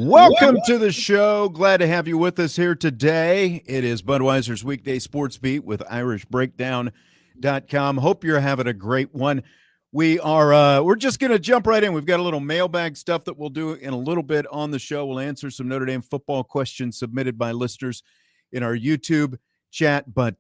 Welcome to the show. Glad to have you with us here today. It is Budweiser's Weekday Sportsbeat with IrishBreakdown.com. Hope you're having a great one. We're just going to jump right in. We've got a little mailbag stuff that we'll do in a little bit on the show. We'll answer some Notre Dame football questions submitted by listeners in our YouTube chat, but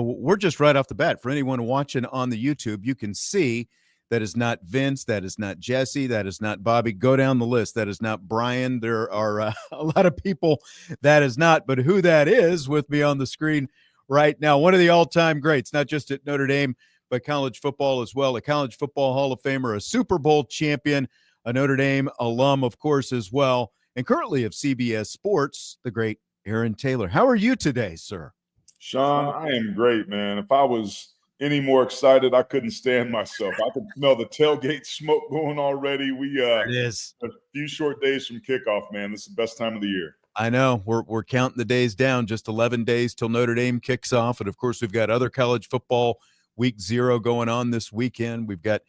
we're just right off the bat. For anyone watching on the YouTube, you can see that is not Vince, that is not Jesse, that is not Bobby. Go down the list. That is not Brian. There are a lot of people that is not, but who that is with me on the screen right now. One of the all-time greats, not just at Notre Dame, but college football as well. A college football Hall of Famer, a Super Bowl champion, a Notre Dame alum, of course, as well, and currently of CBS Sports, the great Aaron Taylor. How are you today, sir? Sean, I am great, man. If I was any more excited, I couldn't stand myself. I could smell the tailgate smoke going already. It is a few short days from kickoff, man. This is the best time of the year. I know. We're counting the days down, just 11 days till Notre Dame kicks off. And, of course, we've got other college football week 0 going on this weekend. We've got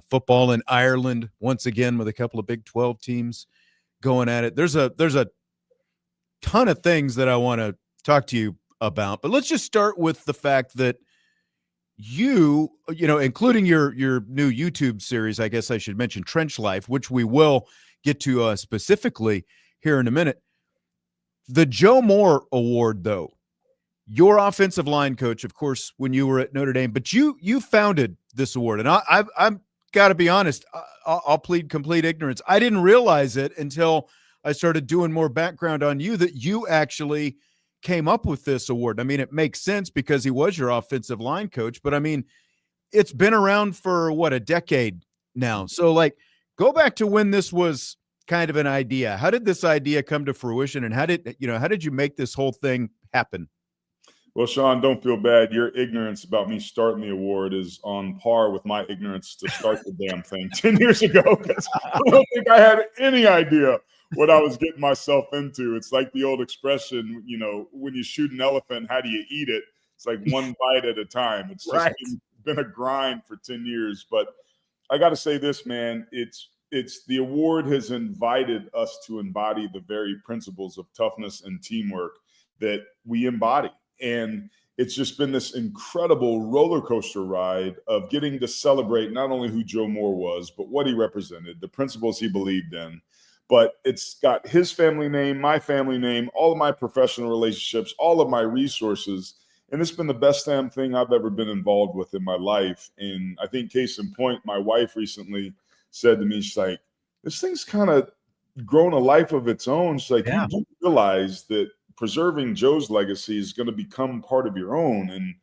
football in Ireland once again with a couple of Big 12 teams going at it. There's a ton of things that I want to talk to you about. But let's just start with the fact that you know, including your new YouTube series, I guess I should mention Trench Life, which we will get to specifically here in a minute. The Joe Moore Award, though, your offensive line coach, of course, when you were at Notre Dame, but you founded this award. And I've got to be honest, I'll plead complete ignorance. I didn't realize it until I started doing more background on you, that you actually came up with this award. I mean, it makes sense because he was your offensive line coach, but I mean, it's been around for what, a decade now. So like, go back to when this was kind of an idea. How did this idea come to fruition, and how did you make this whole thing happen? Well, Sean, don't feel bad. Your ignorance about me starting the award is on par with my ignorance to start the damn thing 10 years ago, because I don't think I had any idea what I was getting myself into. It's like the old expression, you know, when you shoot an elephant, how do you eat it? It's like one bite at a time. It's just right. been a grind for 10 years. But I got to say this, man, it's the award has invited us to embody the very principles of toughness and teamwork that we embody. And it's just been this incredible roller coaster ride of getting to celebrate not only who Joe Moore was, but what he represented, the principles he believed in. But it's got his family name, my family name, all of my professional relationships, all of my resources. And it's been the best damn thing I've ever been involved with in my life. And I think case in point, my wife recently said to me, she's like, this thing's kind of grown a life of its own. She's like, You do realize that preserving Joe's legacy is going to become part of your own. And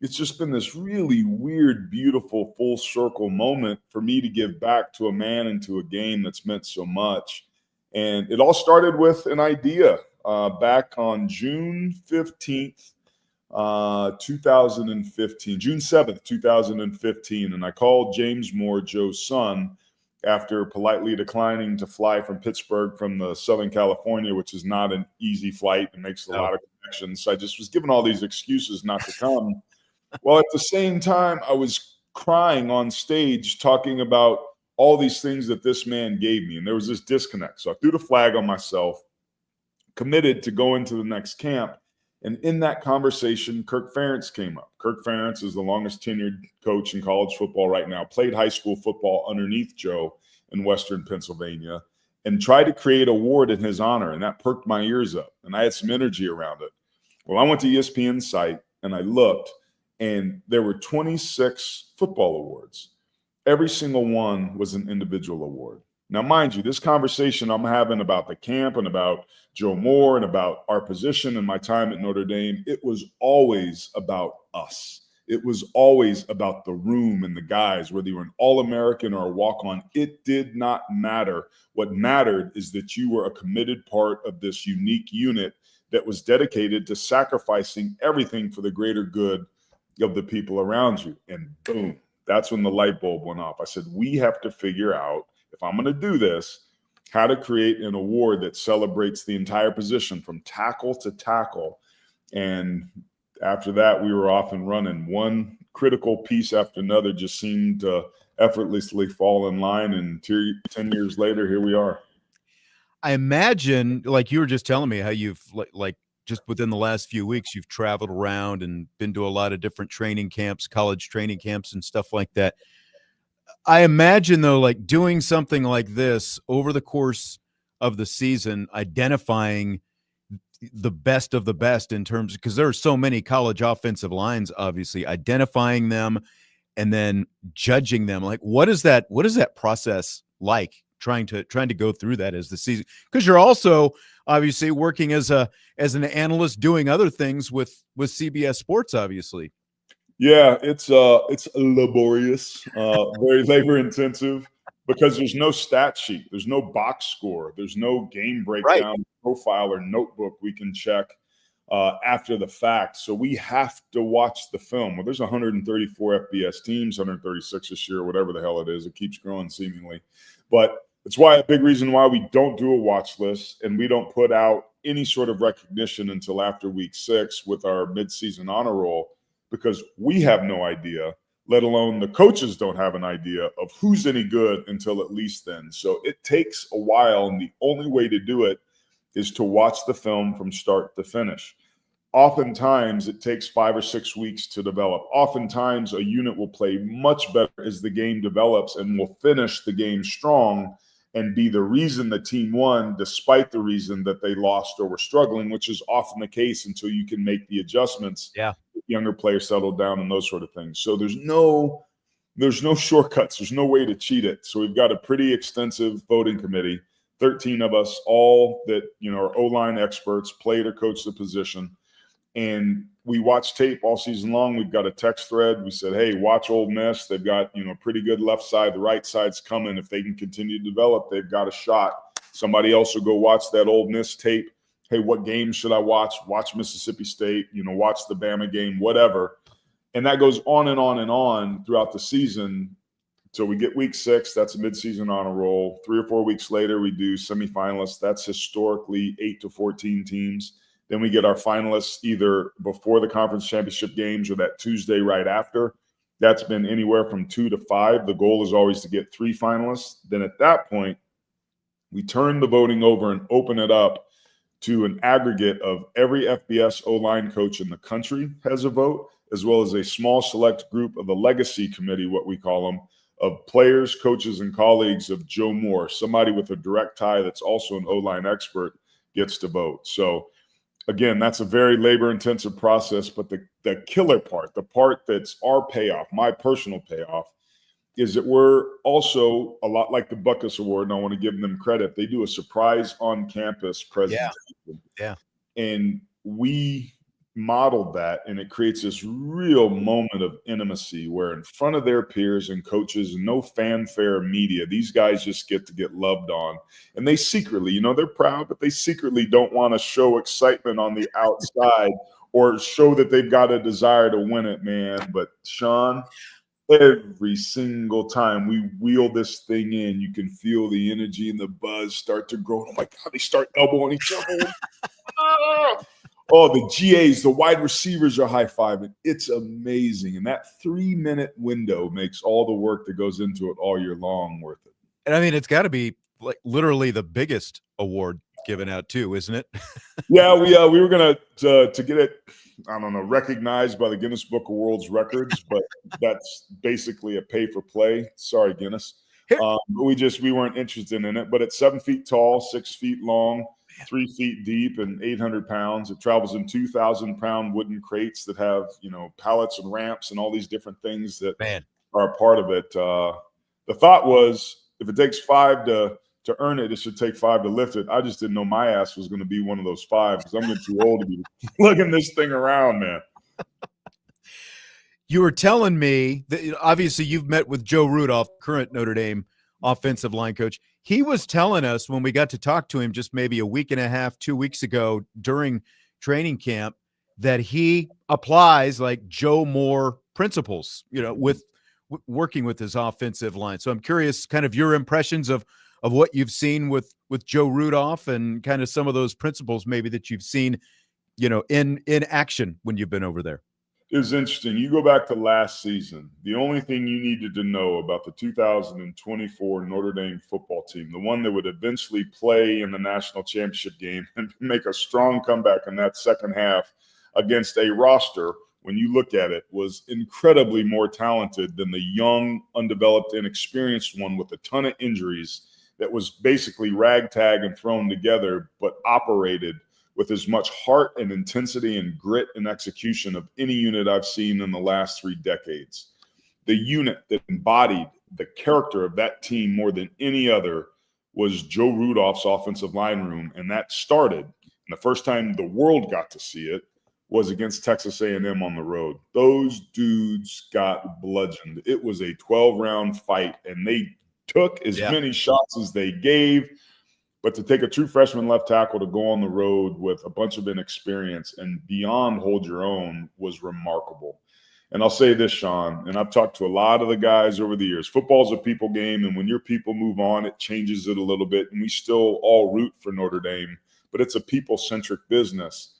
it's just been this really weird, beautiful, full circle moment for me to give back to a man and to a game that's meant so much. And it all started with an idea back on June 15th, 2015, June 7th, 2015. And I called James Moore, Joe's son, after politely declining to fly from Pittsburgh from the Southern California, which is not an easy flight and makes a lot of connections. So I just was given all these excuses not to come. Well, at the same time, I was crying on stage talking about all these things that this man gave me. And there was this disconnect. So I threw the flag on myself, committed to go into the next camp. And in that conversation, Kirk Ferentz came up. Kirk Ferentz is the longest tenured coach in college football right now, played high school football underneath Joe in Western Pennsylvania, and tried to create an award in his honor. And that perked my ears up. And I had some energy around it. Well, I went to ESPN's site and I looked, and there were 26 football awards. Every single one was an individual award. Now, mind you, this conversation I'm having about the camp and about Joe Moore and about our position and my time at Notre Dame, it was always about us. It was always about the room and the guys, whether you were an All-American or a walk-on. It did not matter. What mattered is that you were a committed part of this unique unit that was dedicated to sacrificing everything for the greater good of the people around you. And boom, that's when the light bulb went off. I said, we have to figure out, if I'm going to do this, how to create an award that celebrates the entire position from tackle to tackle. And after that, we were off and running. One critical piece after another just seemed to effortlessly fall in line. And 10 years later, here we are. I imagine, like you were just telling me, how you've like just within the last few weeks, you've traveled around and been to a lot of different training camps, college training camps, and stuff like that. I imagine though, like doing something like this over the course of the season, identifying the best of the best in terms, because there are so many college offensive lines, obviously, identifying them and then judging them. Like, what is that process like, trying to go through that as the season? Because you're also obviously working as an analyst, doing other things with CBS Sports, obviously. Yeah, it's laborious, very labor intensive, because there's no stat sheet, there's no box score, there's no game Right. breakdown profile or notebook we can check after the fact. So we have to watch the film. Well, there's 134 FBS teams, 136 this year, whatever the hell it is. It keeps growing seemingly, but it's why a big reason why we don't do a watch list and we don't put out any sort of recognition until after week 6 with our midseason honor roll, because we have no idea, let alone the coaches don't have an idea of who's any good until at least then. So it takes a while, and the only way to do it is to watch the film from start to finish. Oftentimes, it takes 5 or 6 weeks to develop. Oftentimes, a unit will play much better as the game develops and will finish the game strong and be the reason the team won, despite the reason that they lost or were struggling, which is often the case until you can make the adjustments. Yeah. Younger players settle down and those sort of things. So there's no shortcuts. There's no way to cheat it. So we've got a pretty extensive voting committee, 13 of us, all that, are O-line experts, played or coached the position. And we watch tape all season long. We've got a text thread. We said, hey, watch Ole Miss. They've got, pretty good left side. The right side's coming. If they can continue to develop, they've got a shot. Somebody else will go watch that Ole Miss tape. Hey, what game should I watch? Watch Mississippi State, watch the Bama game, whatever. And that goes on and on and on throughout the season. So we get week 6, that's a midseason honor roll. 3 or 4 weeks later, we do semifinalists. That's historically 8 to 14 teams. Then we get our finalists either before the conference championship games or that Tuesday right after. That's been anywhere from 2 to 5. The goal is always to get 3 finalists. Then at that point, we turn the voting over and open it up to an aggregate of every FBS O-line coach in the country has a vote, as well as a small select group of the legacy committee, what we call them, of players, coaches, and colleagues of Joe Moore. Somebody with a direct tie that's also an O-line expert gets to vote. So again, that's a very labor-intensive process, but the killer part, the part that's our payoff, my personal payoff, is that we're also a lot like the Buckus Award, and I want to give them credit. They do a surprise on-campus presentation. Yeah. And we modeled that, and it creates this real moment of intimacy where in front of their peers and coaches, no fanfare media, these guys just get to get loved on. And they secretly, they're proud, but they secretly don't want to show excitement on the outside or show that they've got a desire to win it, man. But Sean, every single time we wheel this thing in, you can feel the energy and the buzz start to grow. Oh my God, they start elbowing each other. Oh, the GAs, the wide receivers are high-fiving. It's amazing. And that 3-minute window makes all the work that goes into it all year long worth it. And I mean, it's got to be like literally the biggest award given out too, isn't it? Yeah, we were going to get it, I don't know, recognized by the Guinness Book of World Records, but that's basically a pay-for-play. Sorry, Guinness. We weren't interested in it. But it's 7 feet tall, 6 feet long, 3 feet deep, and 800 pounds. It travels in 2,000-pound wooden crates that have, pallets and ramps and all these different things that are a part of it. The thought was, if it takes 5 to earn it, it should take 5 to lift it. I just didn't know my ass was going to be one of those 5 because I'm getting too old to be lugging this thing around, man. You were telling me that obviously you've met with Joe Rudolph, current Notre Dame offensive line coach. He was telling us when we got to talk to him just maybe a week and a half, 2 weeks ago during training camp, that he applies like Joe Moore principles, with working with his offensive line. So I'm curious kind of your impressions of what you've seen with Joe Rudolph and kind of some of those principles maybe that you've seen, in action when you've been over there. is interesting. You go back to last season, the only thing you needed to know about the 2024 Notre Dame football team, the one that would eventually play in the national championship game and make a strong comeback in that second half against a roster, when you look at it, was incredibly more talented than the young, undeveloped, inexperienced one with a ton of injuries that was basically ragtag and thrown together, but operated with as much heart and intensity and grit and execution of any unit I've seen in the last 3 decades. The unit that embodied the character of that team more than any other was Joe Rudolph's offensive line room, and that started, and the first time the world got to see it was against Texas A&M on the road. Those dudes got bludgeoned. It was a 12-round fight, and they took as many shots as they gave. But to take a true freshman left tackle to go on the road with a bunch of inexperience and beyond hold your own was remarkable. And I'll say this, Sean, and I've talked to a lot of the guys over the years. Football's a people game, and when your people move on, it changes it a little bit. And we still all root for Notre Dame, but it's a people-centric business.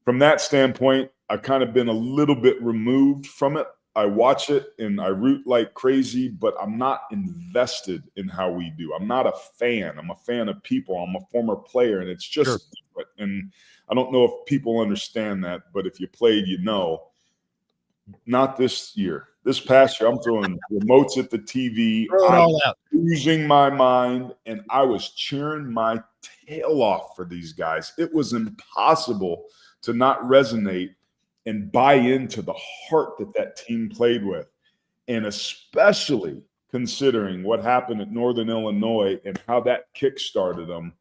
From that standpoint, I've kind of been a little bit removed from it. I watch it and I root like crazy, but I'm not invested in how we do. I'm not a fan. I'm a fan of people. I'm a former player, and it's just different. And I don't know if people understand that, but if you played, you know. Not this year. This past year, I'm throwing remotes at the TV. I'm losing my mind, and I was cheering my tail off for these guys. It was impossible to not resonate and buy into the heart that that team played with. And especially considering what happened at Northern Illinois and how that kick-started them,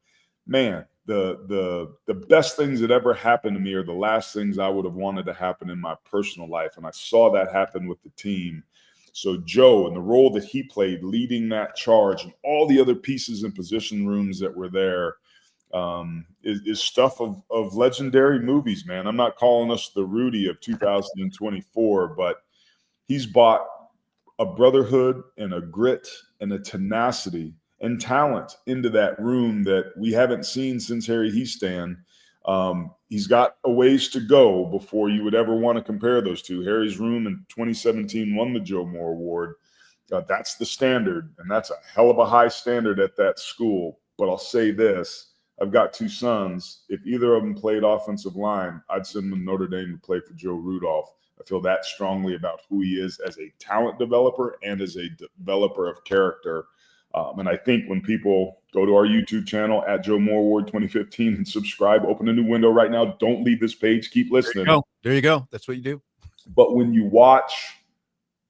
man, the best things that ever happened to me are the last things I would have wanted to happen in my personal life. And I saw that happen with the team. So Joe and the role that he played leading that charge and all the other pieces and position rooms that were there, is stuff of legendary movies, man. I'm not calling us the Rudy of 2024, but he's brought a brotherhood and a grit and a tenacity and talent into that room that we haven't seen since Harry Hiestand. He's got a ways to go before you would ever want to compare those two. Harry's room in 2017 won the Joe Moore Award. That's the standard, and that's a hell of a high standard at that school. But I'll say this. I've got 2 sons. If either of them played offensive line, I'd send them to Notre Dame to play for Joe Rudolph. I feel that strongly about who he is as a talent developer and as a developer of character. And I think when people go to our YouTube channel at Joe Moore Award 2015 and subscribe, open a new window right now. Don't leave this page. Keep listening. There you go. That's what you do. But when you watch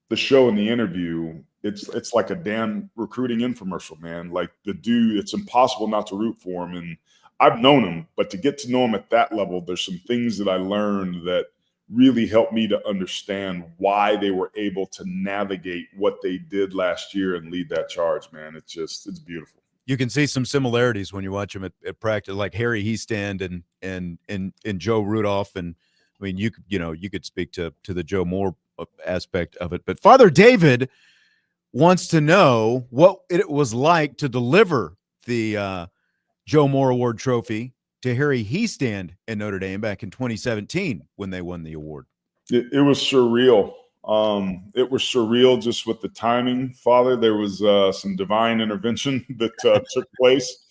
the show and the interview, it's like a damn recruiting infomercial, man. Like the dude, it's impossible not to root for him. And I've known him, but to get to know him at that level, there's some things that I learned that really helped me to understand why they were able to navigate what they did last year and lead that charge, man. It's beautiful. You can see some similarities when you watch him at practice, like Harry Hiestand and Joe Rudolph. And I mean, you could speak to the Joe Moore aspect of it. But Father David wants to know what it was like to deliver the Joe Moore Award trophy to Harry Hiestand in Notre Dame back in 2017 when they won the award. It was surreal. It was surreal just with the timing, Father. There was some divine intervention that took place.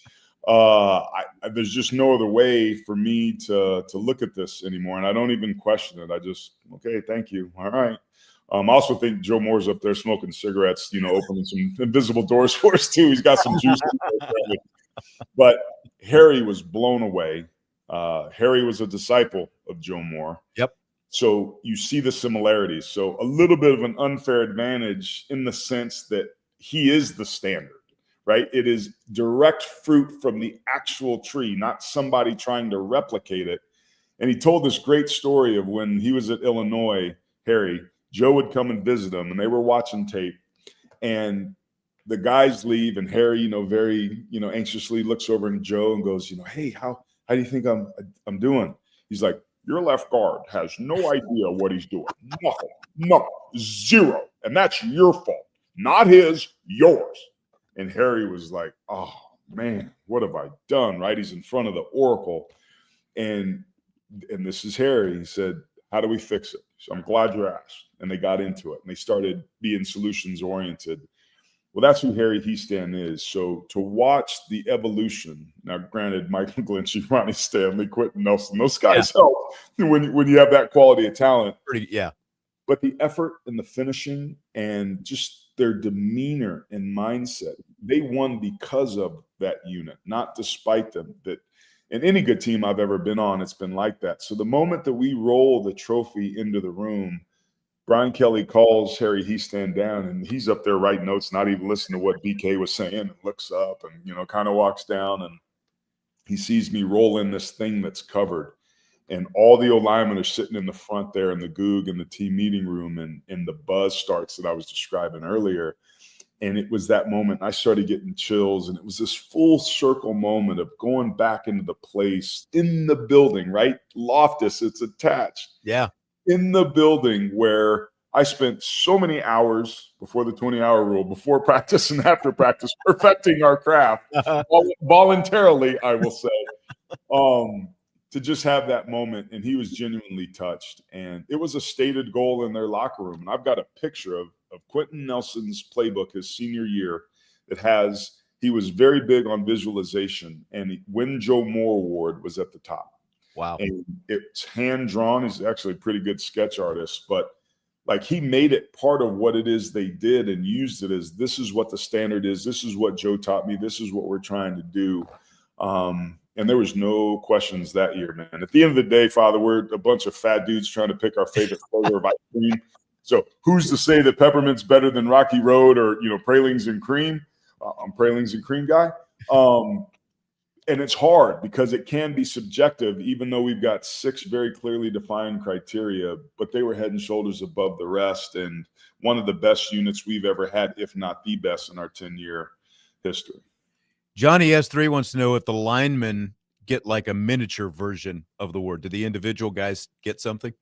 There's just no other way for me to look at this anymore, and I don't even question it. I just, okay, thank you. All right. I also think Joe Moore's up there smoking cigarettes, opening some invisible doors for us too. He's got some juice. But Harry was blown away. Harry was a disciple of Joe Moore. Yep. So you see the similarities. So a little bit of an unfair advantage in the sense that he is the standard, right? It is direct fruit from the actual tree, not somebody trying to replicate it. And he told this great story of when he was at Illinois, Harry, Joe would come and visit him, and they were watching tape. And the guys leave, and Harry, very, anxiously looks over at Joe and goes, hey, how do you think I'm doing? He's like, your left guard has no idea what he's doing. Nothing, zero. And that's your fault, not his, yours. And Harry was like, oh, man, what have I done, right? He's in front of the oracle. And this is Harry. He said, How do we fix it? So I'm glad you asked. And they got into it, and they started being solutions oriented. Well, that's who Harry Heastan is. So to watch the evolution, now granted, Michael Glinchey, Ronnie Stanley, Quentin Nelson, those guys help when you have that quality of talent. Yeah. But the effort and the finishing and just their demeanor and mindset, they won because of that unit, not despite them. That in any good team I've ever been on, it's been like that. So the moment that we roll the trophy into the room, Brian Kelly calls Harry Heastan down, and he's up there writing notes, not even listening to what BK was saying, and looks up and, kind of walks down, and he sees me roll in this thing that's covered. And all the O-linemen are sitting in the front there in the Goog in the team meeting room, and the buzz starts that I was describing earlier. And it was that moment I started getting chills, and it was this full circle moment of going back into the place in the building, right? Loftus, it's attached. Yeah. In the building where I spent so many hours before the 20-hour rule, before practice and after practice, perfecting our craft voluntarily, I will say, to just have that moment. And he was genuinely touched. And it was a stated goal in their locker room. And I've got a picture of Quentin Nelson's playbook his senior year that he was very big on visualization. And the Win Joe Moore Award was at the top. Wow. And it's hand drawn. He's actually a pretty good sketch artist, but like he made it part of what it is they did and used it as, this is what the standard is. This is what Joe taught me. This is what we're trying to do. And there was no questions that year, man. At the end of the day, Father, we're a bunch of fat dudes trying to pick our favorite flavor of ice cream. So who's to say that peppermint's better than Rocky Road or, pralines and cream? I'm pralines and cream guy. And it's hard because it can be subjective, even though we've got 6 very clearly defined criteria, but they were head and shoulders above the rest. And one of the best units we've ever had, if not the best in our 10-year history. Johnny S3 wants to know if the linemen get like a miniature version of the award. Do the individual guys get something?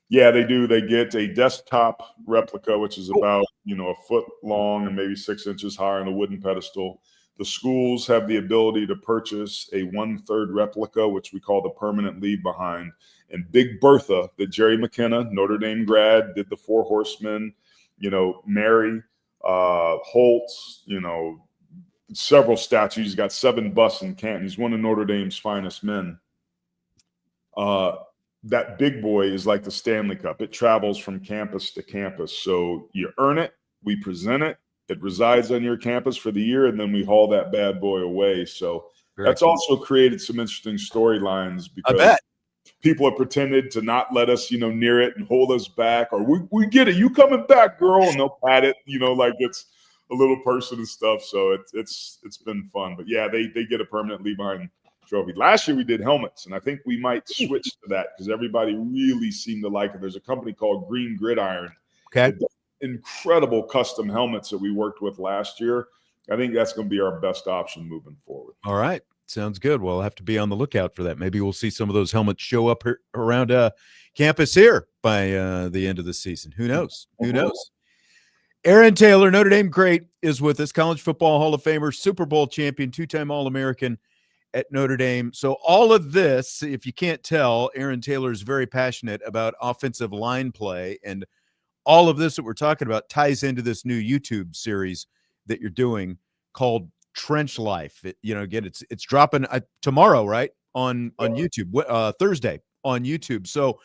Yeah, they do. They get a desktop replica, which is about, a foot long and maybe 6 inches higher on a wooden pedestal. The schools have the ability to purchase a 1/3 replica, which we call the permanent leave behind. And Big Bertha, that Jerry McKenna, Notre Dame grad, did the 4 Horsemen, Mary, Holtz, several statues. He's got 7 busts in Canton. He's one of Notre Dame's finest men. That big boy is like the Stanley Cup. It travels from campus to campus. So you earn it, we present it. It resides on your campus for the year, and then we haul that bad boy away. So that's also created some interesting storylines because people have pretended to not let us, near it and hold us back. Or we get it. You coming back, girl. And they'll pat it, like it's a little person and stuff. So it's been fun. But, yeah, they get a permanent leave behind trophy. Last year we did helmets, and I think we might switch to that because everybody really seemed to like it. There's a company called Green Gridiron. Okay. Incredible custom helmets that we worked with last year. I think that's going to be our best option moving forward. All right. Sounds good. Well, I'll have to be on the lookout for that. Maybe we'll see some of those helmets show up around campus here by the end of the season. Who knows? Who knows? Aaron Taylor, Notre Dame great, is with us. College Football Hall of Famer, Super Bowl champion, 2-time All-American at Notre Dame. So all of this, if you can't tell, Aaron Taylor is very passionate about offensive line play, and all of this that we're talking about ties into this new YouTube series that you're doing called Trench Life. Again, it's dropping tomorrow, right? On YouTube, Thursday on YouTube. So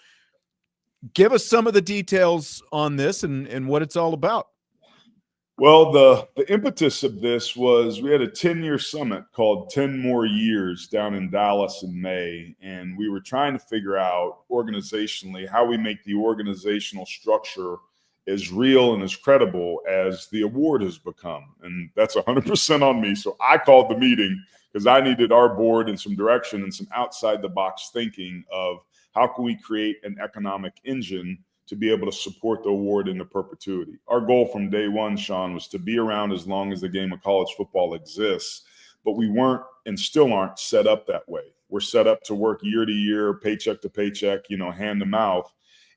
give us some of the details on this and what it's all about. Well, the impetus of this was we had a 10-year summit called 10 More Years down in Dallas in May, and we were trying to figure out organizationally how we make the organizational structure as real and as credible as the award has become. And that's 100% on me. So I called the meeting because I needed our board and some direction and some outside-the-box thinking of how can we create an economic engine to be able to support the award into perpetuity. Our goal from day one, Sean, was to be around as long as the game of college football exists, but we weren't and still aren't set up that way. We're set up to work year to year, paycheck to paycheck, hand to mouth.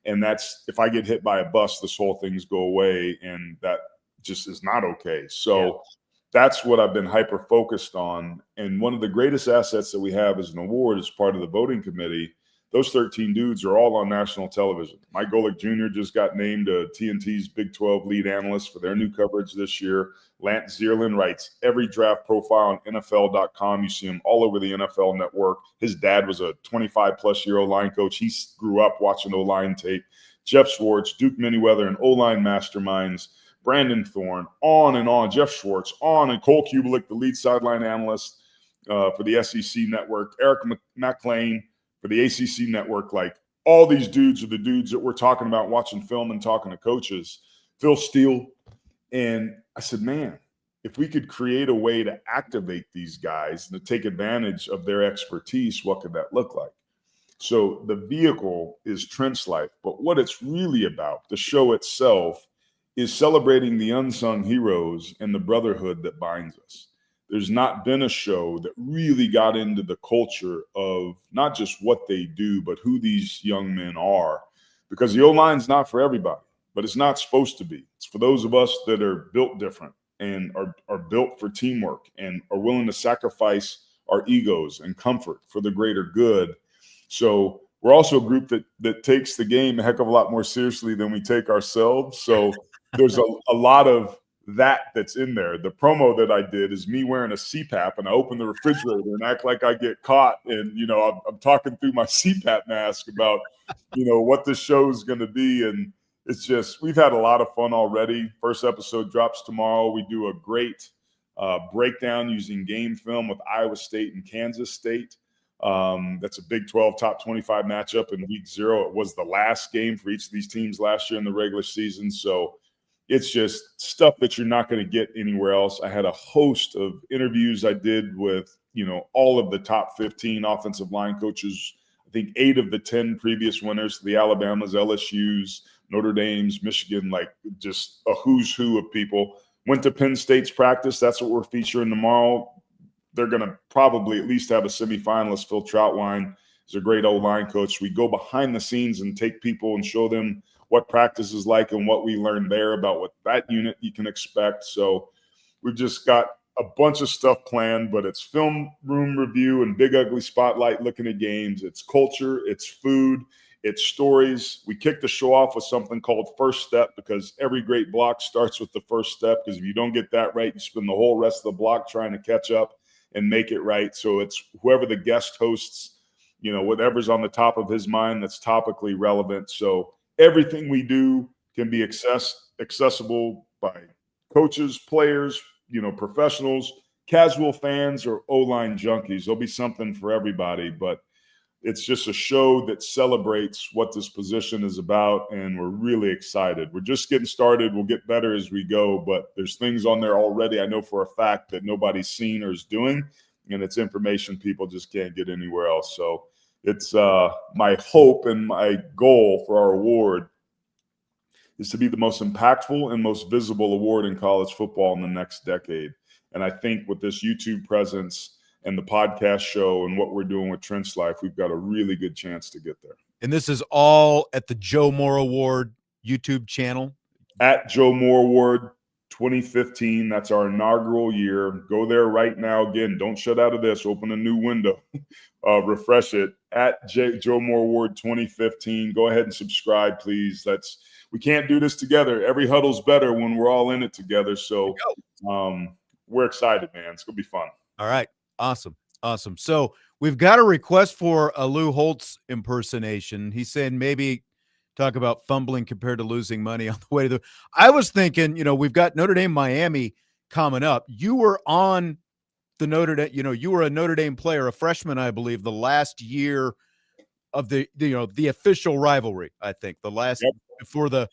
And that's, if I get hit by a bus, this whole thing's go away, and that just is not okay. So that's what I've been hyper-focused on. And one of the greatest assets that we have as an award as part of the voting committee, those 13 dudes are all on national television. Mike Golick Jr. just got named TNT's Big 12 lead analyst for their new coverage this year. Lance Zierlein writes every draft profile on NFL.com. You see him all over the NFL network. His dad was a 25-plus-year O-line coach. He grew up watching O-line tape. Jeff Schwartz, Duke Manyweather, and O-line masterminds. Brandon Thorne, on and on. Jeff Schwartz, on, and Cole Kubelik, the lead sideline analyst for the SEC network. Eric McLean for the ACC network. Like, all these dudes are the dudes that we're talking about watching film and talking to coaches. Phil Steele. And I said, man, if we could create a way to activate these guys and to take advantage of their expertise, what could that look like? So the vehicle is Trent's Life, but what it's really about, the show itself, is celebrating the unsung heroes and the brotherhood that binds us. There's not been a show that really got into the culture of not just what they do, but who these young men are, because the O-line's not for everybody, but it's not supposed to be. It's for those of us that are built different and are built for teamwork and are willing to sacrifice our egos and comfort for the greater good. So we're also a group that takes the game a heck of a lot more seriously than we take ourselves. So there's a lot of that's in there. The promo that I did is me wearing a CPAP, and I open the refrigerator and act like I get caught. And, I'm talking through my CPAP mask about, what the show is going to be. And it's just, we've had a lot of fun already. First episode drops tomorrow. We do a great breakdown using game film with Iowa State and Kansas State. That's a Big 12 top 25 matchup in week 0. It was the last game for each of these teams last year in the regular season. So it's just stuff that you're not going to get anywhere else. I had a host of interviews I did with, all of the top 15 offensive line coaches. I think 8 of the 10 previous winners, the Alabamas, LSU's, Notre Dame's, Michigan, like just a who's who of people. Went to Penn State's practice. That's what we're featuring tomorrow. They're going to probably at least have a semifinalist. Phil Troutwine is a great O-line coach. We go behind the scenes and take people and show them what practice is like and what we learned there about what that unit you can expect. So we've just got a bunch of stuff planned, but it's film room review and Big Ugly Spotlight looking at games. It's culture, it's food, it's stories. We kick the show off with something called First Step, because every great block starts with the first step, because if you don't get that right, you spend the whole rest of the block trying to catch up and make it right. So it's whoever the guest hosts, whatever's on the top of his mind that's topically relevant. So everything we do can be accessible by coaches, players, professionals, casual fans, or O-line junkies. There'll be something for everybody, but it's just a show that celebrates what this position is about, and we're really excited. We're just getting started. We'll get better as we go, but there's things on there already I know for a fact that nobody's seen or is doing, and it's information people just can't get anywhere else. So it's my hope and my goal for our award is to be the most impactful and most visible award in college football in the next decade. And I think with this YouTube presence and the podcast show and what we're doing with Trent's Life, we've got a really good chance to get there. And this is all at the Joe Moore Award YouTube channel? At Joe Moore Award 2015. That's our inaugural year. Go there right now. Again, don't shut out of this. Open a new window. Refresh it. At Joe Moore Award 2015. Go ahead and subscribe, please. We can't do this together. Every huddle's better when we're all in it together. So we're excited, man. It's going to be fun. All right. Awesome. So we've got a request for a Lou Holtz impersonation. He's saying maybe talk about fumbling compared to losing money on the way to the – I was thinking, we've got Notre Dame, Miami coming up. You were on the Notre Dame – you were a Notre Dame player, a freshman, I believe, the last year of the official rivalry, I think, the last before the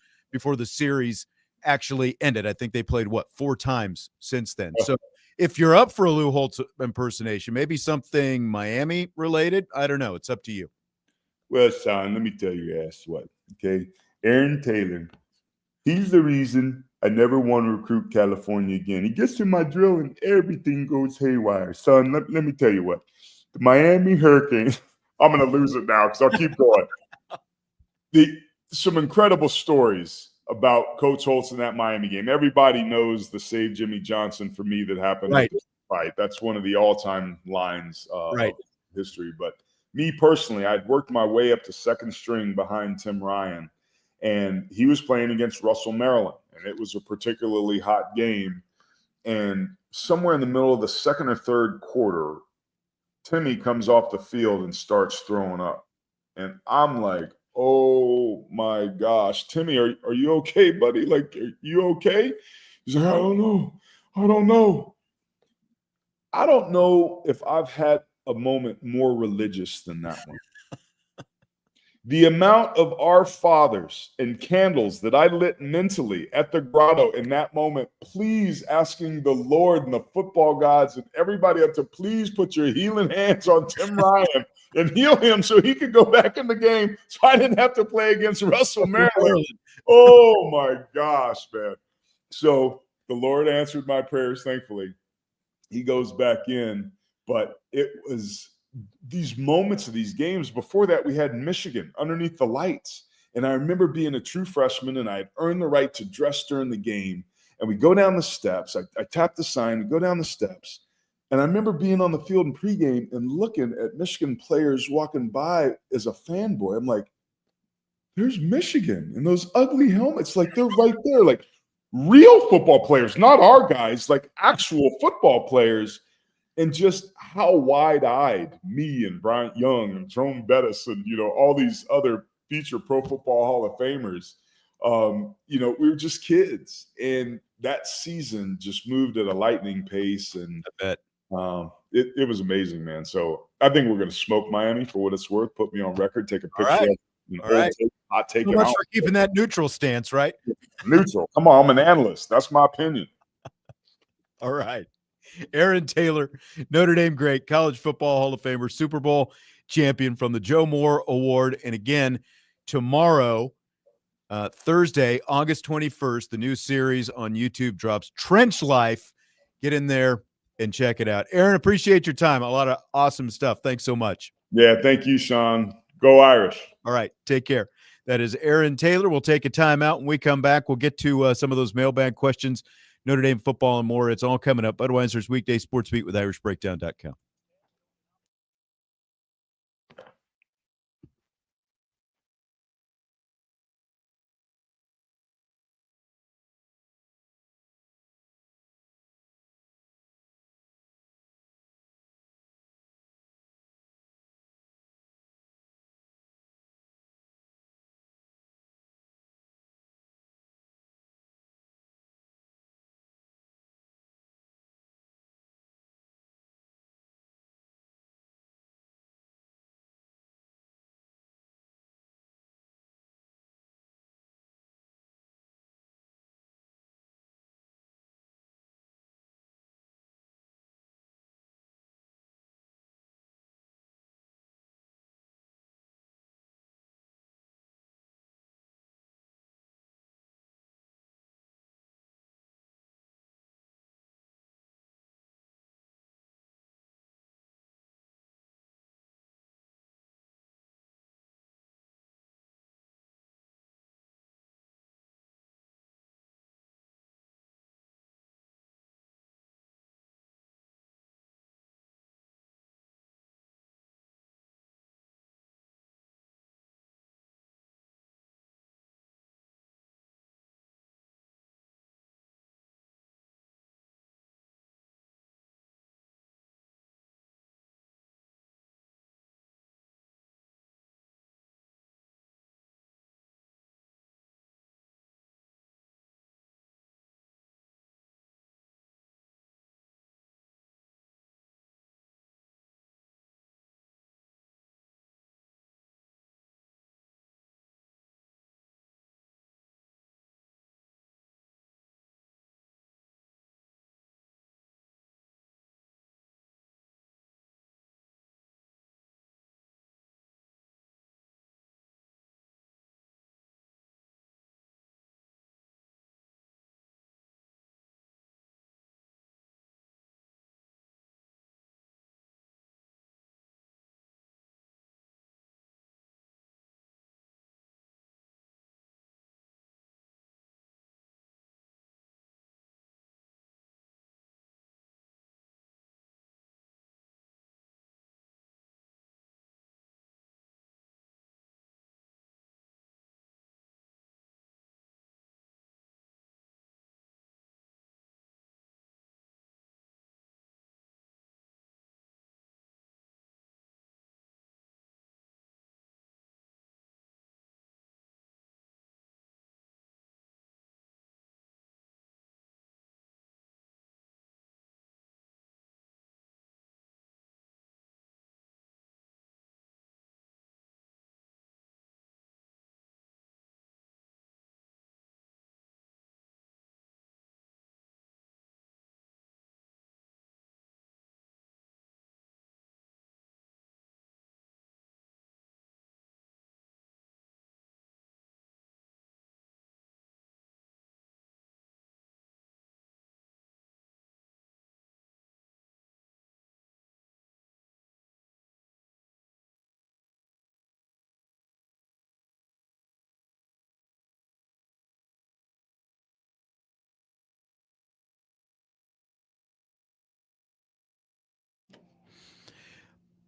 series actually ended. I think they played 4 times since then. So if you're up for a Lou Holtz impersonation, maybe something Miami related, I don't know. It's up to you. Well, Sean, let me tell you what, okay? Aaron Taylor, he's the reason I never want to recruit California again. He gets to my drill and everything goes haywire. Son, let me tell you what. The Miami Hurricanes, I'm going to lose it now because I'll keep going. Some incredible stories about Coach Holtz in that Miami game. Everybody knows the Save Jimmy Johnson for me that happened. Right. That's one of the all-time lines of history. But me personally, I'd worked my way up to second string behind Tim Ryan, and he was playing against Russell, Maryland, and it was a particularly hot game. And somewhere in the middle of the second or third quarter, Timmy comes off the field and starts throwing up. And I'm like, oh my gosh, Timmy, are you okay, buddy? Like, are you okay? He's like, I don't know. I don't know. I don't know if I've had a moment more religious than that one. The amount of Our Fathers and candles that I lit mentally at the grotto in that moment, please asking the Lord and the football gods and everybody up to please put your healing hands on Tim Ryan and heal him so he could go back in the game so I didn't have to play against Russell, Maryland. Oh my gosh, man. So the Lord answered my prayers, thankfully. He goes back in, but it was these moments of these games. Before that, we had Michigan underneath the lights. And I remember being a true freshman, and I had earned the right to dress during the game. And we go down the steps. I tap the sign, we go down the steps. And I remember being on the field in pregame and looking at Michigan players walking by as a fanboy. I'm like, there's Michigan and those ugly helmets. Like, they're right there. Like, real football players, not our guys, like actual football players. And just how wide-eyed me and Bryant Young and Jerome Bettis and, all these other future Pro Football Hall of Famers, we were just kids. And that season just moved at a lightning pace. And I bet. It was amazing, man. So I think we're going to smoke Miami for what it's worth. Put me on record, take a picture. All right. Hot take. So much for keeping that neutral stance, right? Neutral. Come on, I'm an analyst. That's my opinion. All right. Aaron Taylor, Notre Dame great, college football Hall of Famer, Super Bowl champion from the Joe Moore Award. And again, tomorrow, Thursday, August 21st, the new series on YouTube drops, Trench Life. Get in there and check it out. Aaron, appreciate your time. A lot of awesome stuff. Thanks so much. Yeah, thank you, Sean. Go Irish. All right, take care. That is Aaron Taylor. We'll take a timeout. When we come back, we'll get to some of those mailbag questions, Notre Dame football and more. It's all coming up. Budweiser's Weekday Sportsbeat with IrishBreakdown.com.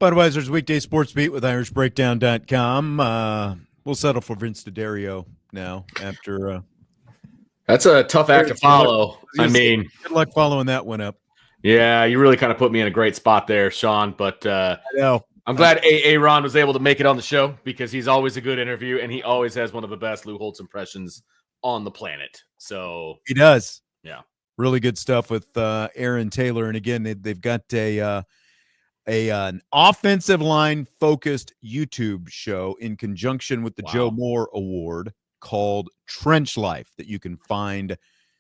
Budweiser's Weekday Sportsbeat with IrishBreakdown.com. We'll settle for Vince DeDario now after. That's a tough act to follow. Good luck following that one up. Yeah, you really kind of put me in a great spot there, Sean. But I know. I'm glad Ron was able to make it on the show because he's always a good interview and he always has one of the best Lou Holtz impressions on the planet. So he does. Yeah. Really good stuff with Aaron Taylor. And again, they've got an offensive line focused YouTube show in conjunction with the Joe Moore Award called Trench Life that you can find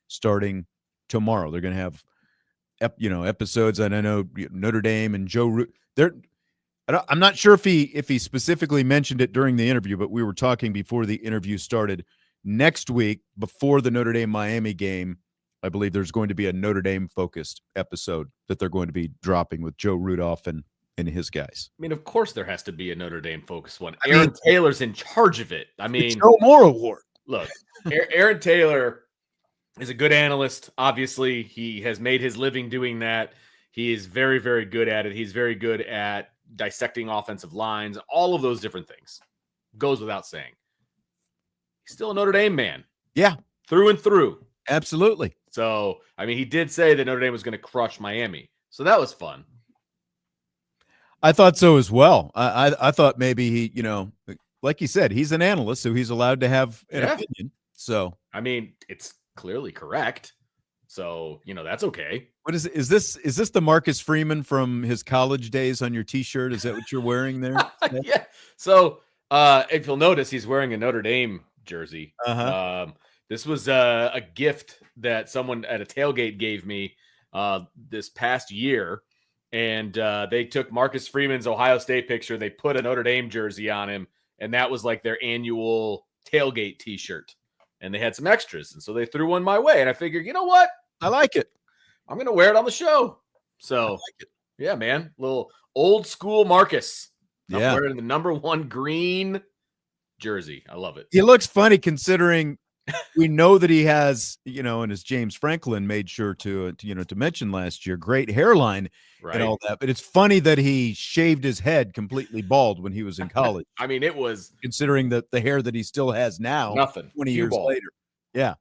starting tomorrow. They're going to have episodes, and I know Notre Dame and Joe Root. I'm not sure if he specifically mentioned it during the interview, but we were talking before the interview started. Next week, before the Notre Dame Miami game, I believe there's going to be a Notre Dame focused episode that they're going to be dropping with Joe Rudolph and his guys. I mean, of course there has to be a Notre Dame focused one. Aaron Taylor's in charge of it. I mean, Joe Moore Award. Look, Aaron Taylor is a good analyst. Obviously, he has made his living doing that. He is very, very good at it. He's very good at dissecting offensive lines, all of those different things. Goes without saying. He's still a Notre Dame man. Yeah. Through and through. Absolutely. So, I mean, he did say that Notre Dame was going to crush Miami. So that was fun. I thought so as well. I thought maybe he, like you said, he's an analyst, so he's allowed to have an opinion. So, I mean, it's clearly correct. So, that's okay. What is it? Is this the Marcus Freeman from his college days on your T-shirt? Is that what you're wearing there? Yeah. So, if you'll notice, he's wearing a Notre Dame jersey. This was a gift that someone at a tailgate gave me this past year. And they took Marcus Freeman's Ohio State picture. They put a Notre Dame jersey on him. And that was like their annual tailgate T-shirt. And they had some extras. And so they threw one my way. And I figured, you know what? I like it. I'm going to wear it on the show. So, yeah, man. Little old school Marcus. I'm wearing the #1 green jersey. I love it. He looks funny considering we know that he has, and as James Franklin made sure to mention last year, great hairline and all that. But it's funny that he shaved his head completely bald when he was in college. I mean, it was considering the hair that he still has now, nothing 20 years later. Yeah.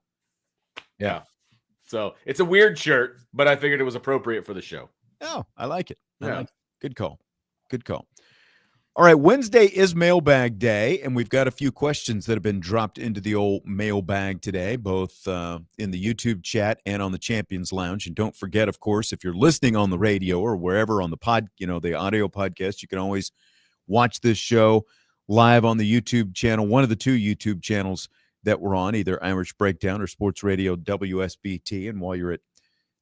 So it's a weird shirt, but I figured it was appropriate for the show. Oh, I like it. Good call. All right, Wednesday is mailbag day, and we've got a few questions that have been dropped into the old mailbag today, both in the YouTube chat and on the Champions Lounge. And don't forget, of course, if you're listening on the radio or wherever on the the audio podcast, you can always watch this show live on the YouTube channel, one of the two YouTube channels that we're on, either Irish Breakdown or Sports Radio WSBT. And while you're at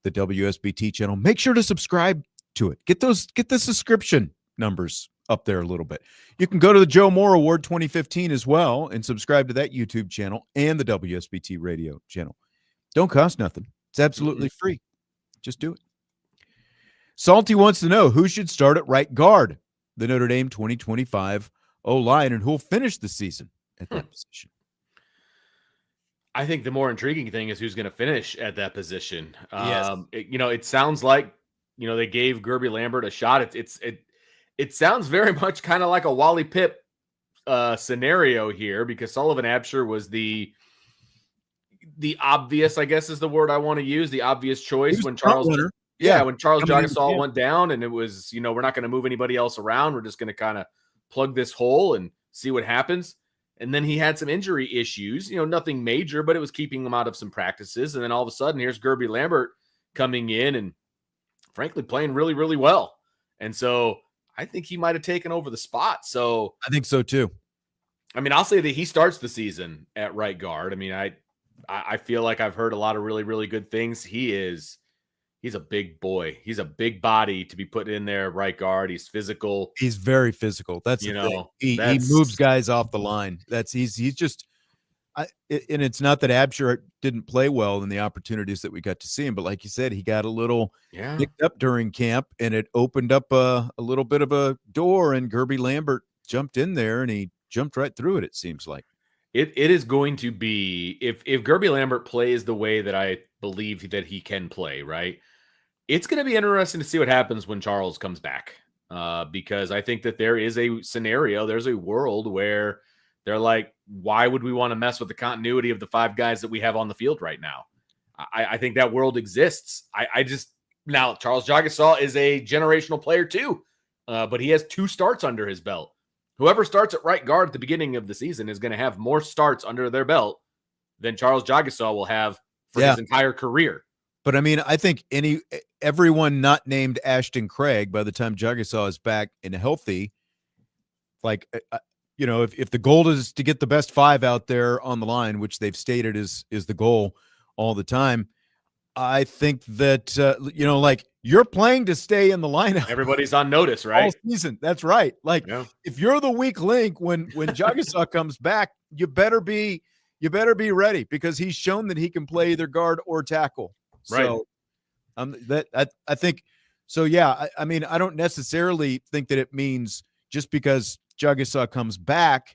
the WSBT channel, make sure to subscribe to it. Get the subscription numbers up there a little bit. You can go to the Joe Moore Award 2015 as well and subscribe to that YouTube channel and the WSBT radio channel. Don't cost nothing. It's absolutely free. Just do it. Salty wants to know who should start at right guard, the Notre Dame 2025 O-line, and who'll finish the season at that position. I think the more intriguing thing is who's going to finish at that position. Yes. It sounds like, they gave Gerby Lambert a shot. It sounds very much kind of like a Wally Pipp scenario here because Sullivan Absher was the obvious, I guess is the word I want to use, the obvious choice when Charles Jagasol went down, and it was, we're not going to move anybody else around. We're just going to kind of plug this hole and see what happens. And then he had some injury issues, nothing major, but it was keeping him out of some practices. And then all of a sudden, here's Gerby Lambert coming in and frankly playing really, really well. And so I think he might have taken over the spot. So I think so too. I mean, I'll say that he starts the season at right guard. I mean, I feel like I've heard a lot of really, really good things. He's a big boy. He's a big body to be put in there right guard. He's physical. He's very physical. That's the thing. He moves guys off the line. He's just and it's not that Absher didn't play well in the opportunities that we got to see him, but like you said, he got a little picked up during camp, and it opened up a little bit of a door, and Gerby Lambert jumped in there, and he jumped right through it, it seems like. It is going to be, if Gerby Lambert plays the way that I believe that he can play, right, it's going to be interesting to see what happens when Charles comes back. because I think that there is a scenario, there's a world where they're like, why would we want to mess with the continuity of the 5 guys that we have on the field right now? I think that world exists. Now Charles Jagasol is a generational player too, but he has 2 starts under his belt. Whoever starts at right guard at the beginning of the season is going to have more starts under their belt than Charles Jagasol will have for his entire career. But I mean, I think everyone not named Ashton Craig, by the time Jagasol is back and healthy, like, if the goal is to get the best 5 out there on the line, which they've stated is the goal all the time, I think that, you're playing to stay in the lineup. Everybody's on notice, right? All season. That's right. If you're the weak link when Jagasol comes back, you better be ready, because he's shown that he can play either guard or tackle. Right. So I think so. Yeah. I mean, I don't necessarily think that it means just because Jagasol comes back,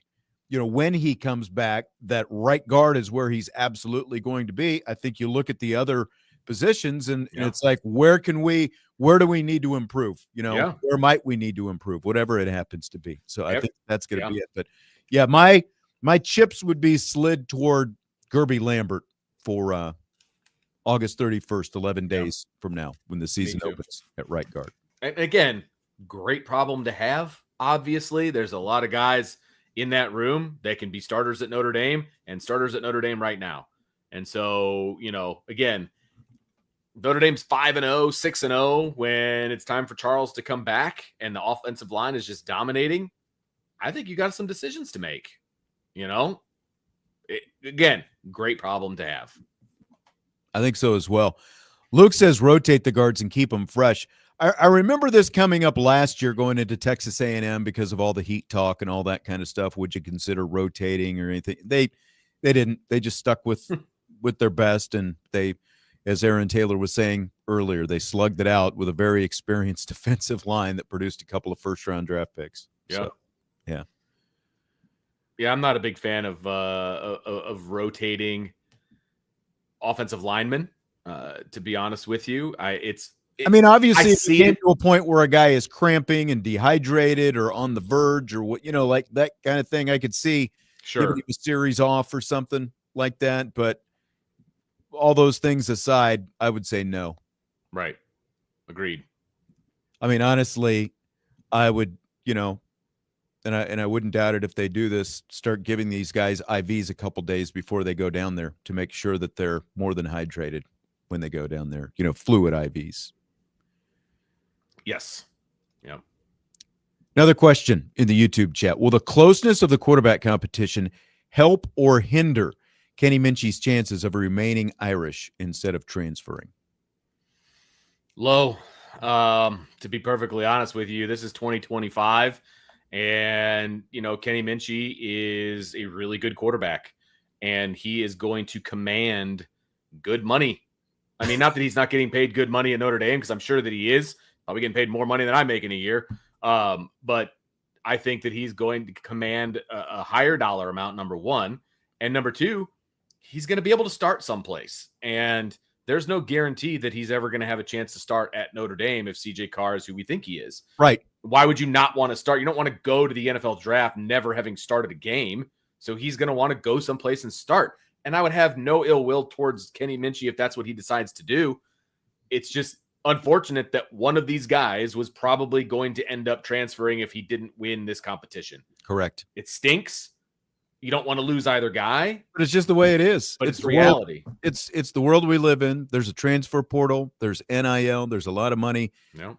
when he comes back, that right guard is where he's absolutely going to be. I think you look at the other positions and it's like, where do we need to improve? Where might we need to improve, whatever it happens to be. So I think that's going to be it. But yeah, my chips would be slid toward Gerby Lambert for August 31st, 11 days from now, when the season opens at right guard. And again, great problem to have. Obviously, there's a lot of guys in that room that can be starters at Notre Dame and starters at Notre Dame right now. And so, again, Notre Dame's 5-0, 6-0 when it's time for Charles to come back and the offensive line is just dominating. I think you got some decisions to make. Again, great problem to have. I think so as well. Luke says rotate the guards and keep them fresh. I remember this coming up last year going into Texas A&M because of all the heat talk and all that kind of stuff. Would you consider rotating or anything? They didn't. They just stuck with their best, and they, as Aaron Taylor was saying earlier, they slugged it out with a very experienced defensive line that produced a couple of first-round draft picks. Yeah. So, yeah. Yeah, I'm not a big fan of rotating offensive linemen, to be honest with you. Obviously, if you get to a point where a guy is cramping and dehydrated or on the verge or what, like that kind of thing, I could see giving him a series off or something like that. But all those things aside, I would say no. Right. Agreed. I mean, honestly, I would, and I wouldn't doubt it if they do this, start giving these guys IVs a couple days before they go down there to make sure that they're more than hydrated when they go down there, fluid IVs. Yes. Yeah. Another question in the YouTube chat. Will the closeness of the quarterback competition help or hinder Kenny Minchie's chances of remaining Irish instead of transferring? Low. To be perfectly honest with you, this is 2025. And, Kenny Minchie is a really good quarterback, and he is going to command good money. I mean, not that he's not getting paid good money at Notre Dame, because I'm sure that he is probably getting paid more money than I make in a year. But I think that he's going to command a higher dollar amount, number one. And number two, he's going to be able to start someplace. And there's no guarantee that he's ever going to have a chance to start at Notre Dame if CJ Carr is who we think he is. Right. Why would you not want to start? You don't want to go to the NFL draft never having started a game. So he's going to want to go someplace and start. And I would have no ill will towards Kenny Minchie if that's what he decides to do. It's just unfortunate that one of these guys was probably going to end up transferring if he didn't win this competition. Correct. It stinks. You don't want to lose either guy. But it's just the way it is. But it's reality. It's the world we live in. There's a transfer portal. There's NIL. There's a lot of money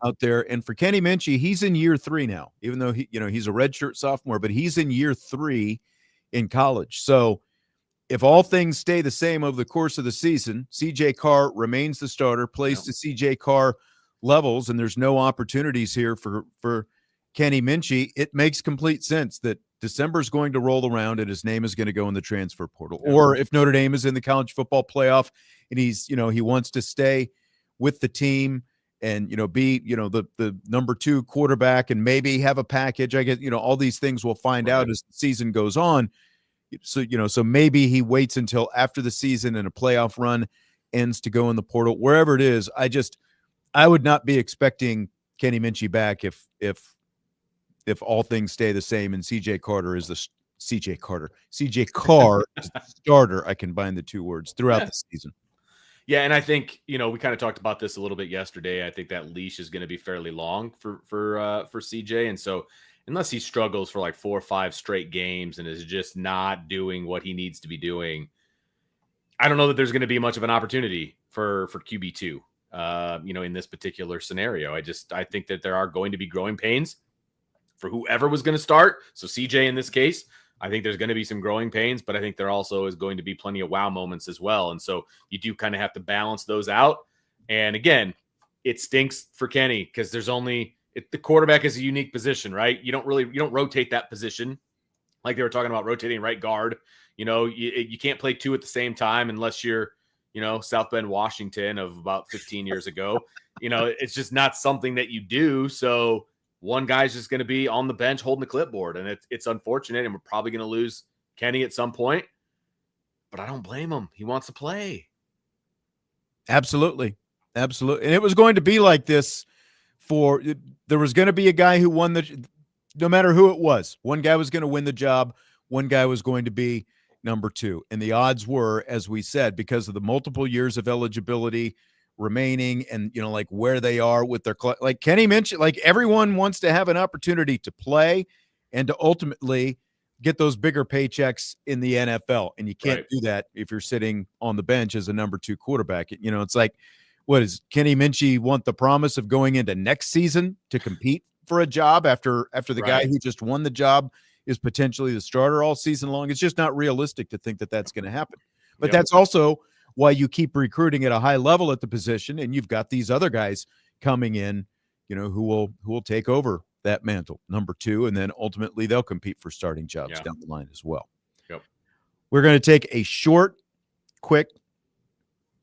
out there. And for Kenny Minchie, he's in year 3 now, even though he's a redshirt sophomore, but he's in year 3 in college. So if all things stay the same over the course of the season, CJ Carr remains the starter, plays to CJ Carr levels, and there's no opportunities here for Kenny Minchie, it makes complete sense that December is going to roll around and his name is going to go in the transfer portal. Or if Notre Dame is in the college football playoff and he's, he wants to stay with the team and, be, the number 2 quarterback and maybe have a package. I guess, all these things we'll find out as the season goes on. So, so maybe he waits until after the season and a playoff run ends to go in the portal, wherever it is. I would not be expecting Kenny Minchey back if all things stay the same and CJ Carr is the starter. I combine the two words throughout the season. Yeah, and I think, we kind of talked about this a little bit yesterday. I think that leash is going to be fairly long for CJ, and so unless he struggles for like 4 or 5 straight games and is just not doing what he needs to be doing, I don't know that there's going to be much of an opportunity for QB2. In this particular scenario, I think that there are going to be growing pains for whoever was going to start. So CJ in this case, I think there's going to be some growing pains, but I think there also is going to be plenty of wow moments as well. And so you do kind of have to balance those out. And again, it stinks for Kenny because the quarterback is a unique position, right? You don't rotate that position like they were talking about rotating right guard. You can't play 2 at the same time unless you're, South Bend, Washington of about 15 years ago. It's just not something that you do. So one guy's just going to be on the bench holding the clipboard, and it's unfortunate, and we're probably going to lose Kenny at some point, but I don't blame him. He wants to play. Absolutely. And it was going to be like this there was going to be a guy who won no matter who it was. One guy was going to win the job. One guy was going to be number 2. And the odds were, as we said, because of the multiple years of eligibility remaining and, like where they are with their like Kenny mentioned, like everyone wants to have an opportunity to play and to ultimately get those bigger paychecks in the NFL. And you can't do that if you're sitting on the bench as a number 2 quarterback. It's like, what does Kenny Minchey want the promise of going into next season to compete for a job after the guy who just won the job is potentially the starter all season long? It's just not realistic to think that that's going to happen. But that's also why you keep recruiting at a high level at the position, and you've got these other guys coming in, who will take over that mantle, number 2, and then ultimately they'll compete for starting jobs down the line as well. Yep. We're going to take a quick,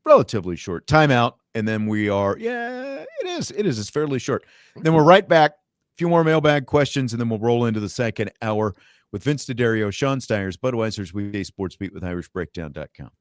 relatively short timeout, and then we are, it is. It's fairly short. Then we're right back. A few more mailbag questions, and then we'll roll into the second hour with Vince DeDario, Sean Stires, Budweiser's Weekday Sportsbeat with IrishBreakdown.com.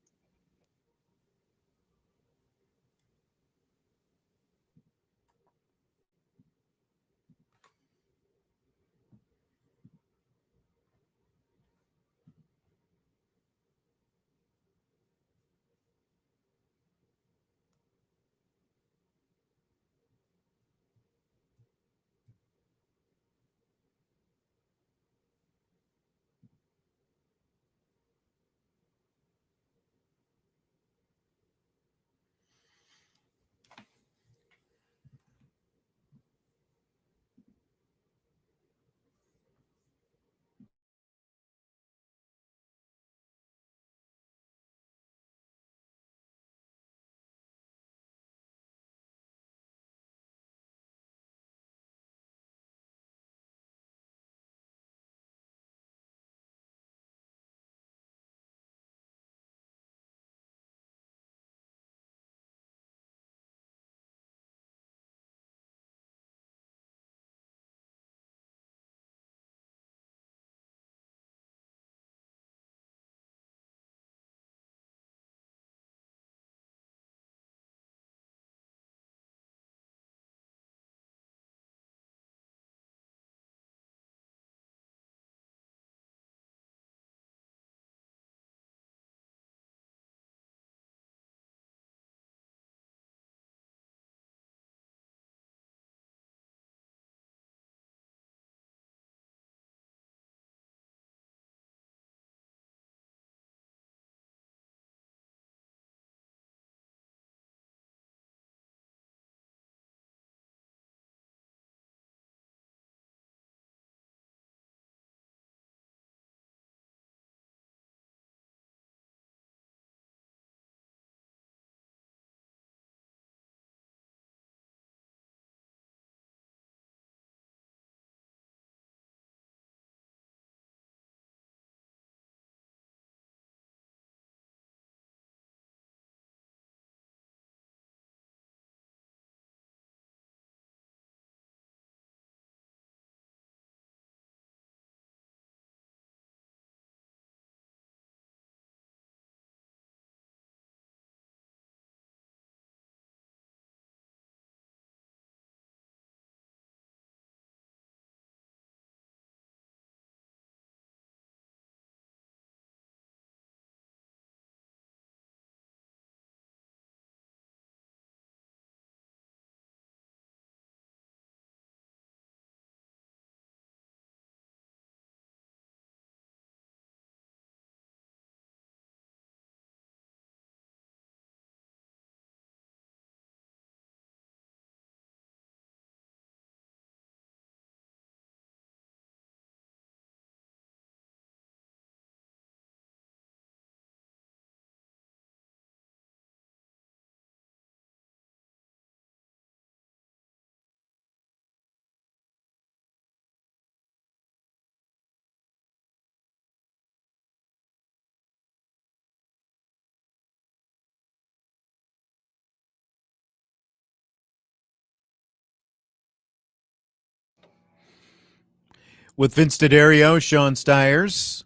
with Vince DeDario, Sean Stires.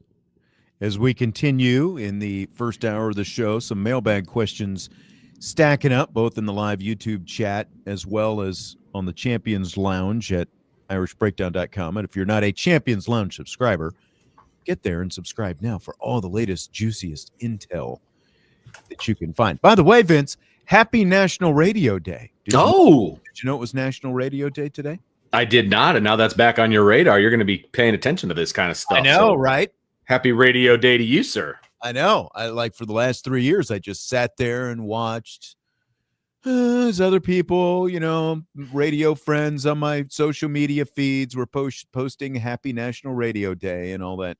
As we continue in the first hour of the show, some mailbag questions stacking up both in the live YouTube chat as well as on the Champions Lounge at irishbreakdown.com. And if you're not a Champions Lounge subscriber, get there and subscribe now for all the latest, juiciest intel that you can find. By the way, Vince, happy National Radio Day. Did you know it was National Radio Day today? I did not, and now that's back on your radar. You're going to be paying attention to this kind of stuff. I know, right? Happy Radio Day to you, sir. I know. For the last 3 years, I just sat there and watched as other people, radio friends on my social media feeds were posting Happy National Radio Day and all that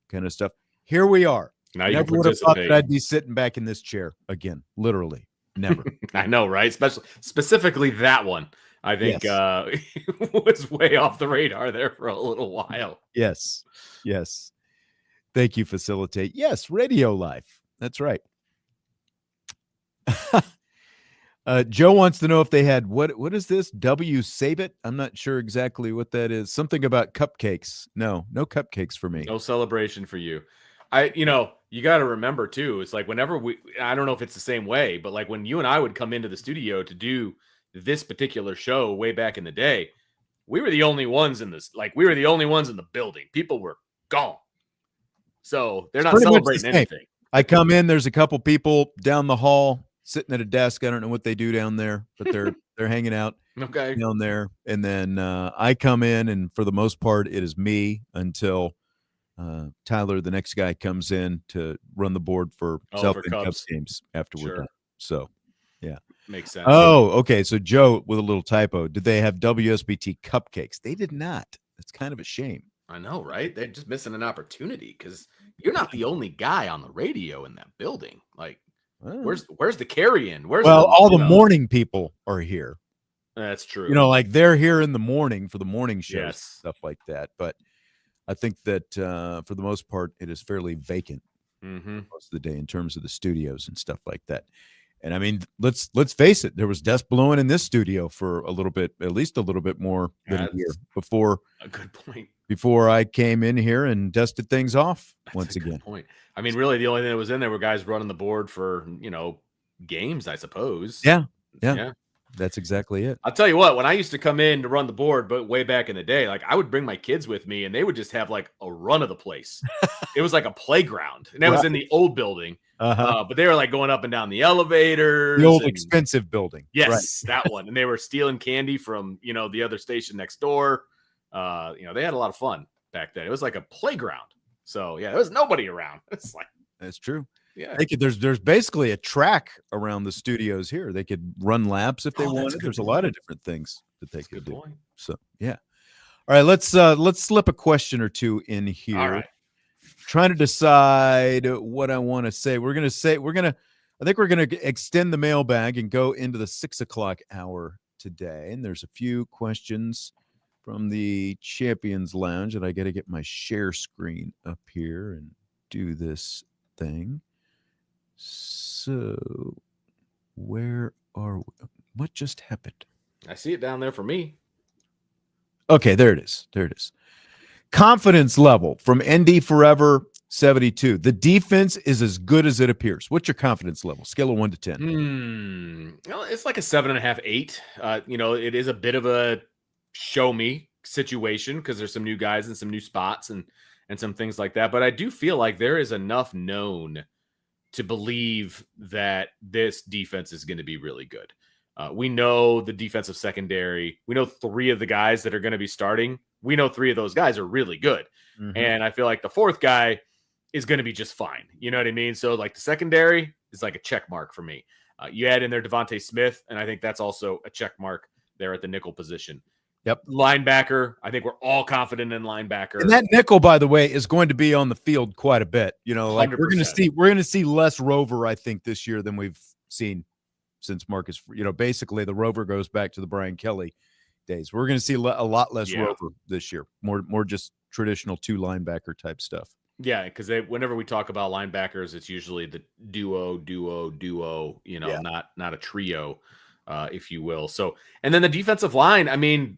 kind of stuff. Here we are. Now you never would have thought that I'd be sitting back in this chair again. Literally, never. I know, right? Specifically that one. I think was way off the radar there for a little while. Yes. Thank you, Facilitate. Yes, Radio Life. That's right. Joe wants to know if they had what is this? Save it? I'm not sure exactly what that is. Something about cupcakes. No cupcakes for me. No celebration for you. You got to remember too. It's like whenever I don't know if it's the same way, but like when you and I would come into the studio to do this particular show way back in the day, we were the only ones in this. Like we were the only ones in the building. People were gone. So they're not celebrating anything. I come in, there's a couple people down the hall sitting at a desk. I don't know what they do down there, but they're hanging out down there. And then I come in, and for the most part, it is me until Tyler, the next guy, comes in to run the board for South Bend Cubs games after we're done. So, yeah. Makes sense. Oh, okay. So Joe, with a little typo, did they have WSBT cupcakes? They did not. That's kind of a shame. I know, right? They're just missing an opportunity because you're not the only guy on the radio in that building. Like, where's the carry-in? All the morning people are here. That's true. Like they're here in the morning for the morning shows, yes. Stuff like that. But I think that for the most part, it is fairly vacant most of the day in terms of the studios and stuff like that. And I mean, let's face it, there was dust blowing in this studio for a little bit, at least a little bit more than a year before. A good point. Before I came in here and dusted things off once again. Good point. I mean, really, the only thing that was in there were guys running the board for games, I suppose. Yeah. That's exactly it. I'll tell you what, when I used to come in to run the board, but way back in the day, like I would bring my kids with me and they would just have like a run of the place. It was like a playground, and that was in the old building. But they were like going up and down the elevators. The old expensive building. Yes, that one. And they were stealing candy from, the other station next door. They had a lot of fun back then. It was like a playground. So yeah, there was nobody around. It's like, that's true. Yeah. There's basically a track around the studios here. They could run laps if they wanted. There's a lot of different things that they could do. Point. So yeah. All right, let's slip a question or two in here. All right. Trying to decide what I want to say. I think we're gonna extend the mailbag and go into the 6:00 hour today. And there's a few questions from the Champions Lounge, and I got to get my share screen up here and do this thing. So, where are we? What just happened? I see it down there for me. Okay, there it is. Confidence level from ND Forever 72. The defense is as good as it appears. What's your confidence level? Scale of 1 to 10. Well, it's like a 7.5, 8. It is a bit of a show me situation because there's some new guys and some new spots and some things like that. But I do feel like there is enough known to believe that this defense is going to be really good. We know the defensive secondary. We know 3 of the guys that are going to be starting. We know 3 of those guys are really good. And I feel like the 4th guy is going to be just fine. You know what I mean? So like the secondary is like a check mark for me. You add in there Devontae Smith, and I think that's also a check mark there at the nickel position. Yep. Linebacker. I think we're all confident in linebacker. And that nickel, by the way, is going to be on the field quite a bit. Like 100%. we're going to see less Rover, I think, this year than we've seen since Marcus. Basically the Rover goes back to the Brian Kelly days. We're going to see a lot less Rover this year. More just traditional 2 linebacker type stuff. Yeah, because whenever we talk about linebackers, it's usually the duo, not a trio. If you will. So, and then the defensive line, I mean,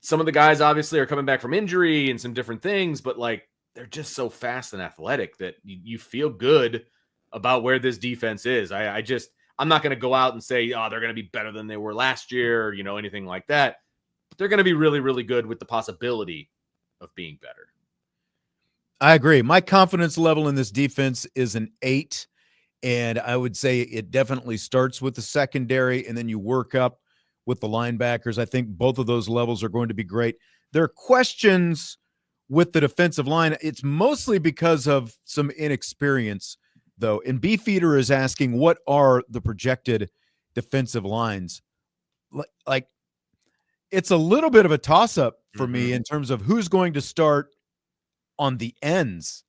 some of the guys obviously are coming back from injury and some different things, but like they're just so fast and athletic that you feel good about where this defense is. I'm not going to go out and say, oh, they're going to be better than they were last year, or, anything like that. But they're going to be really, really good with the possibility of being better. I agree. My confidence level in this defense is an 8. And I would say it definitely starts with the secondary, and then you work up with the linebackers. I think both of those levels are going to be great. There are questions with the defensive line. It's mostly because of some inexperience, though. And Beefeater is asking, what are the projected defensive lines? Like, it's a little bit of a toss-up for me in terms of who's going to start on the ends,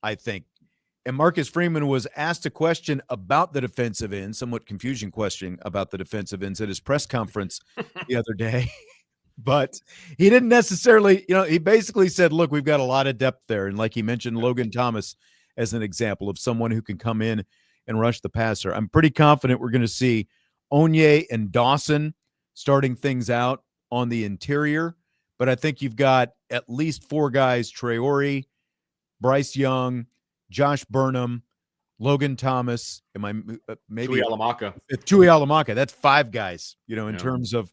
I think. And Marcus Freeman was asked a question about the defensive end, somewhat confusing question about the defensive ends at his press conference the other day. But he didn't necessarily, he basically said, look, we've got a lot of depth there. And like he mentioned, Logan Thomas as an example of someone who can come in and rush the passer. I'm pretty confident we're going to see Onye and Dawson starting things out on the interior. But I think you've got at least 4 guys, Traore, Bryce Young, Josh Burnham, Logan Thomas, maybe Tui Alamaka. That's 5 guys, in terms of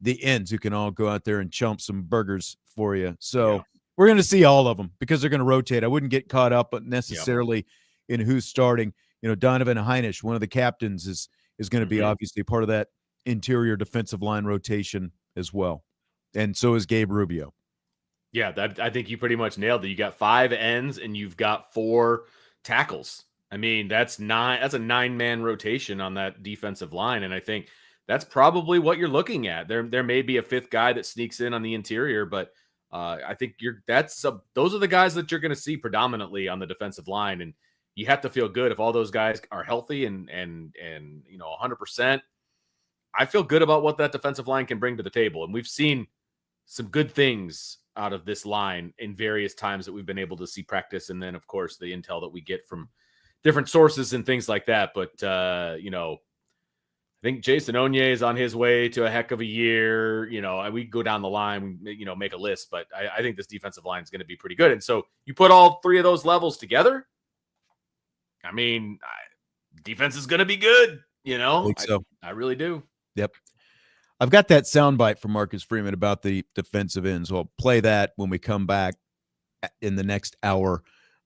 the ends who can all go out there and chomp some burgers for you. So we're going to see all of them because they're going to rotate. I wouldn't get caught up necessarily in who's starting. Donovan Heinisch, one of the captains, is going to be obviously part of that interior defensive line rotation as well. And so is Gabe Rubio. Yeah, I think you pretty much nailed it. You got 5 ends and you've got 4 tackles. I mean, that's a 9-man rotation on that defensive line. And I think that's probably what you're looking at. There may be a 5th guy that sneaks in on the interior, but I think those are the guys that you're going to see predominantly on the defensive line. And you have to feel good if all those guys are healthy and 100%. I feel good about what that defensive line can bring to the table. And we've seen some good things out of this line in various times that we've been able to see practice. And then, of course, the intel that we get from different sources and things like that. But, I think Jason Onye is on his way to a heck of a year. We go down the line, make a list. But I think this defensive line is going to be pretty good. And so you put all 3 of those levels together, I mean, defense is going to be good. I think so. I really do. Yep. I've got that soundbite from Marcus Freeman about the defensive ends. So I'll play that when we come back in the next hour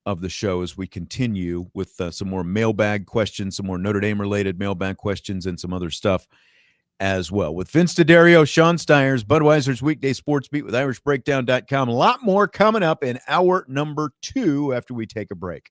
of the show as we continue with some more mailbag questions, some more Notre Dame related mailbag questions, and some other stuff as well. With Vince DeDario, Sean Stires, Budweiser's Weekday Sports Beat with IrishBreakdown.com. A lot more coming up in hour number 2 after we take a break.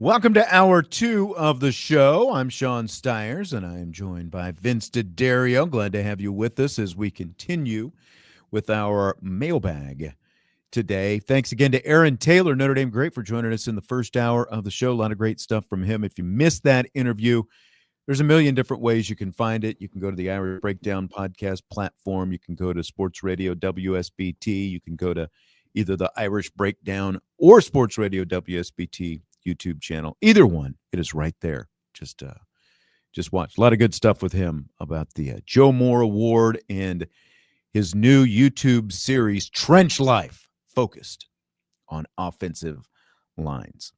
Welcome to hour 2 of the show. I'm Sean Stires, and I am joined by Vince DeDario. Glad to have you with us as we continue with our mailbag today. Thanks again to Aaron Taylor, Notre Dame great, for joining us in the first hour of the show. A lot of great stuff from him. If you missed that interview, there's a million different ways you can find it. You can go to the Irish Breakdown podcast platform. You can go to Sports Radio WSBT. You can go to either the Irish Breakdown or Sports Radio WSBT YouTube channel. Either one, it is right there. Just watch. A lot of good stuff with him about the Joe Moore Award and his new YouTube series, Trench Life, focused on offensive lines.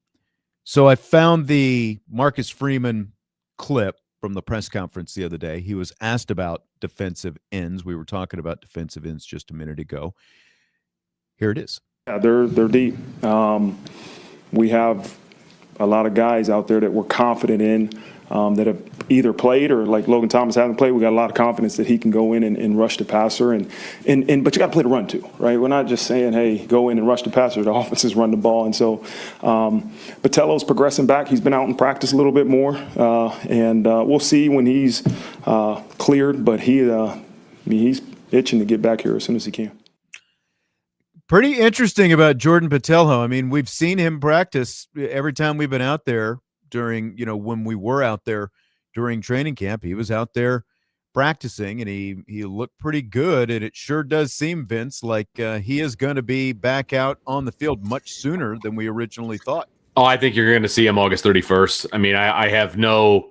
So I found the Marcus Freeman clip from the press conference the other day. He was asked about defensive ends. We were talking about defensive ends just a minute ago. Here it is. Yeah, they're deep. We have a lot of guys out there that we're confident in that have either played or, like Logan Thomas hasn't played. We got a lot of confidence that he can go in and rush the passer. But you got to play the run too, right? We're not just saying, hey, go in and rush the passer. The offenses run the ball. And so Botelho's progressing back. He's been out in practice a little bit more. And we'll see when he's cleared. But he's itching to get back here as soon as he can. Pretty interesting about Jordan Botelho. I mean, we've seen him practice every time we've been out there during, when we were out there during training camp. He was out there practicing, and he looked pretty good. And it sure does seem, Vince, like he is going to be back out on the field much sooner than we originally thought. Oh, I think you're going to see him August 31st. I mean, I have no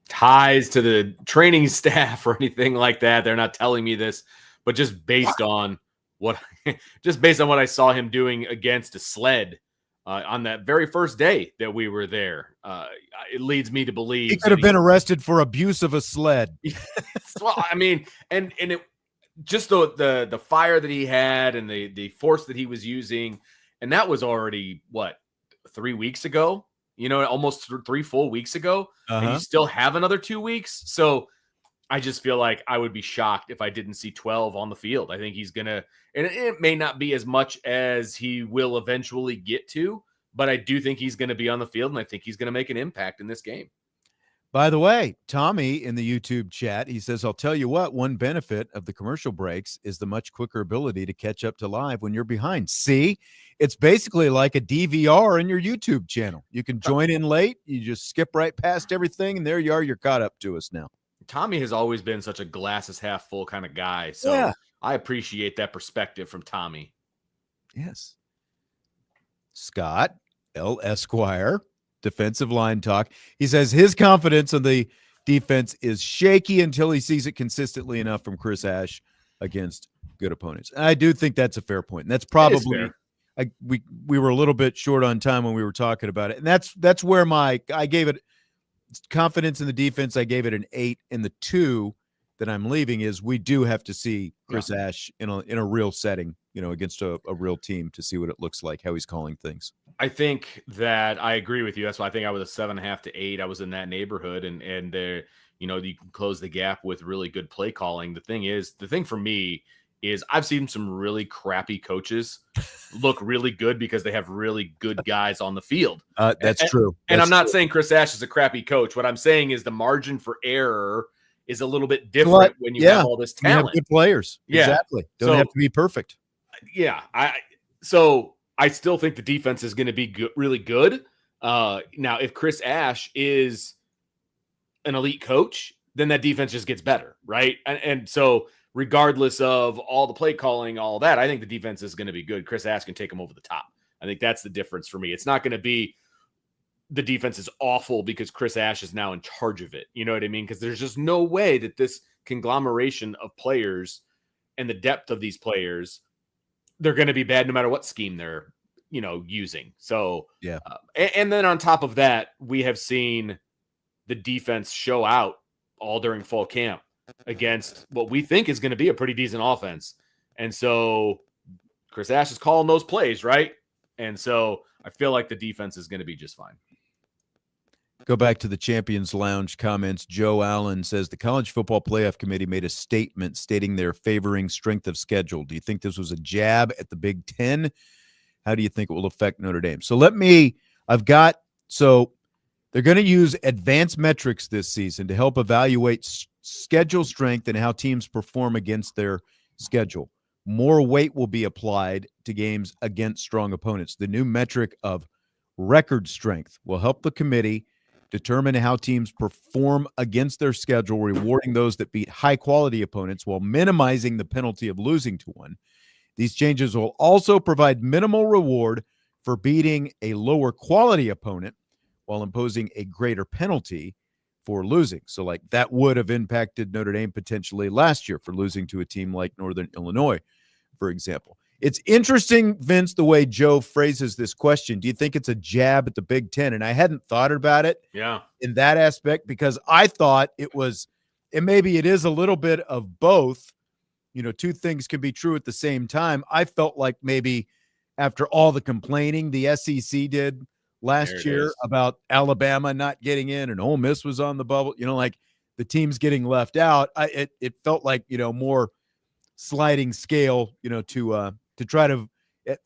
ties to the training staff or anything like that. They're not telling me this, but just based on what I saw him doing against a sled on that very first day that we were there, it leads me to believe he could have been arrested for abuse of a sled. Well, I mean, and it just the fire that he had and the force that he was using, and that was already 3 weeks ago, almost 3 full weeks ago, and you still have another 2 weeks. So I just feel like I would be shocked if I didn't see 12 on the field. I think he's going to, and it may not be as much as he will eventually get to, but I do think he's going to be on the field, and I think he's going to make an impact in this game. By the way, Tommy in the YouTube chat, he says, I'll tell you what, one benefit of the commercial breaks is the much quicker ability to catch up to live when you're behind. See, it's basically like a DVR in your YouTube channel. You can join in late. You just skip right past everything, and there you are. You're caught up to us now. Tommy has always been such a glasses half full kind of guy. So yeah. I appreciate that perspective from Tommy. Yes. Scott L. Esquire, defensive line talk. He says his confidence in the defense is shaky until he sees it consistently enough from Chris Ash against good opponents. And I do think that's a fair point. And that's probably we were a little bit short on time when we were talking about it. And that's where I gave it confidence in the defense. I gave it an 8, and the 2 that I'm leaving is we do have to see Chris Ash in a real setting, against a real team to see what it looks like, how he's calling things. I think that I agree with you. That's why I think I was a 7.5 to 8. I was in that neighborhood, and there, you can close the gap with really good play calling. The thing for me is I've seen some really crappy coaches look really good because they have really good guys on the field. That's true. And I'm not saying Chris Ash is a crappy coach. What I'm saying is the margin for error is a little bit different when you have all this talent. You have good players. Yeah. Exactly. Don't have to be perfect. Yeah. So I still think the defense is going to be really good. Now, if Chris Ash is an elite coach, then that defense just gets better, right? And so regardless of all the play calling, all that, I think the defense is going to be good. Chris Ash can take them over the top. I think that's the difference for me. It's not going to be the defense is awful because Chris Ash is now in charge of it. You know what I mean? Because there's just no way that this conglomeration of players and the depth of these players, they're going to be bad no matter what scheme they're, using. So, yeah. And then on top of that, we have seen the defense show out all during fall camp against what we think is going to be a pretty decent offense. And so Chris Ash is calling those plays, right? And so I feel like the defense is going to be just fine. Go back to the Champions Lounge comments. Joe Allen says the College Football Playoff Committee made a statement stating they're favoring strength of schedule. Do you think this was a jab at the Big Ten? How do you think it will affect Notre Dame? So They're going to use advanced metrics this season to help evaluate schedule strength and how teams perform against their schedule. More weight will be applied to games against strong opponents. The new metric of record strength will help the committee determine how teams perform against their schedule, rewarding those that beat high-quality opponents while minimizing the penalty of losing to one. These changes will also provide minimal reward for beating a lower-quality opponent while imposing a greater penalty for losing. So, like, that would have impacted Notre Dame potentially last year for losing to a team like Northern Illinois, for example. It's interesting, Vince, the way Joe phrases this question. Do you think it's a jab at the Big Ten? And I hadn't thought about it in that aspect, because I thought it was, and maybe it is a little bit of both. You know, two things can be true at the same time. I felt like maybe after all the complaining the SEC did last year about Alabama not getting in and Ole Miss was on the bubble, you know, like the teams getting left out, it felt like, you know, more sliding scale, you know, to try to,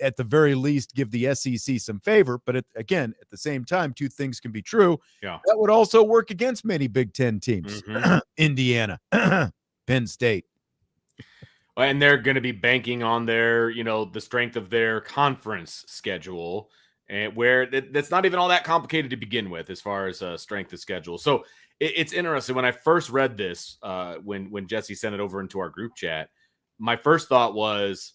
at the very least, give the SEC some favor. But again, at the same time, two things can be true. Yeah. That would also work against many Big Ten teams. Indiana, Penn State. And they're going to be banking on their, you know, the strength of their conference schedule, and where that's not even all that complicated to begin with as far as strength of schedule. So it's interesting. When I first read this, when Jesse sent it over into our group chat, my first thought was,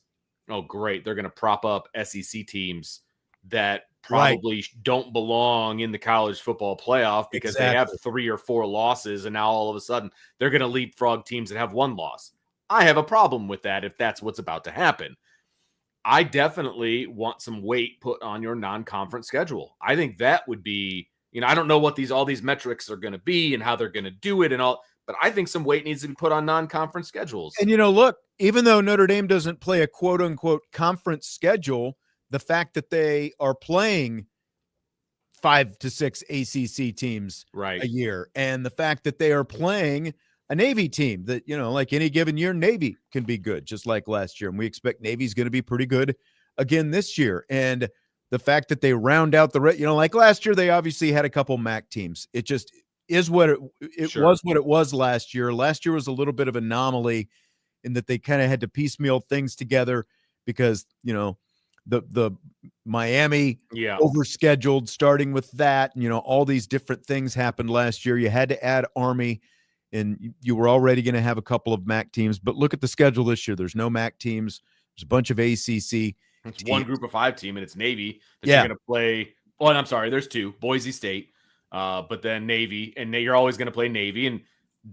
oh, great, they're going to prop up SEC teams that probably don't belong in the college football playoff because they have 3 or 4 losses, and now all of a sudden they're going to leapfrog teams that have 1 loss. I have a problem with that if that's what's about to happen. I definitely want some weight put on your non-conference schedule. I think that would be, you know, I don't know what all these metrics are going to be and how they're going to do it and all, but I think some weight needs to be put on non-conference schedules. And, you know, look, even though Notre Dame doesn't play a quote-unquote conference schedule, the fact that they are playing 5 to 6 ACC teams a year, and the fact that they are playing a Navy team that, you know, like any given year, Navy can be good, just like last year. And we expect Navy's going to be pretty good again this year. And the fact that they round out you know, like last year, they obviously had a couple MAC teams. It just is what it was what it was last year. Last year was a little bit of an anomaly in that they kind of had to piecemeal things together because, you know, the Miami overscheduled, starting with that, you know, all these different things happened last year. You had to add Army, and you were already going to have a couple of MAC teams. But look at the schedule this year. There's no MAC teams. There's a bunch of ACC. It's one group of 5 team, and it's Navy that you're going to play. Oh, and I'm sorry, there's 2. Boise State, but then Navy, and you're always going to play Navy. And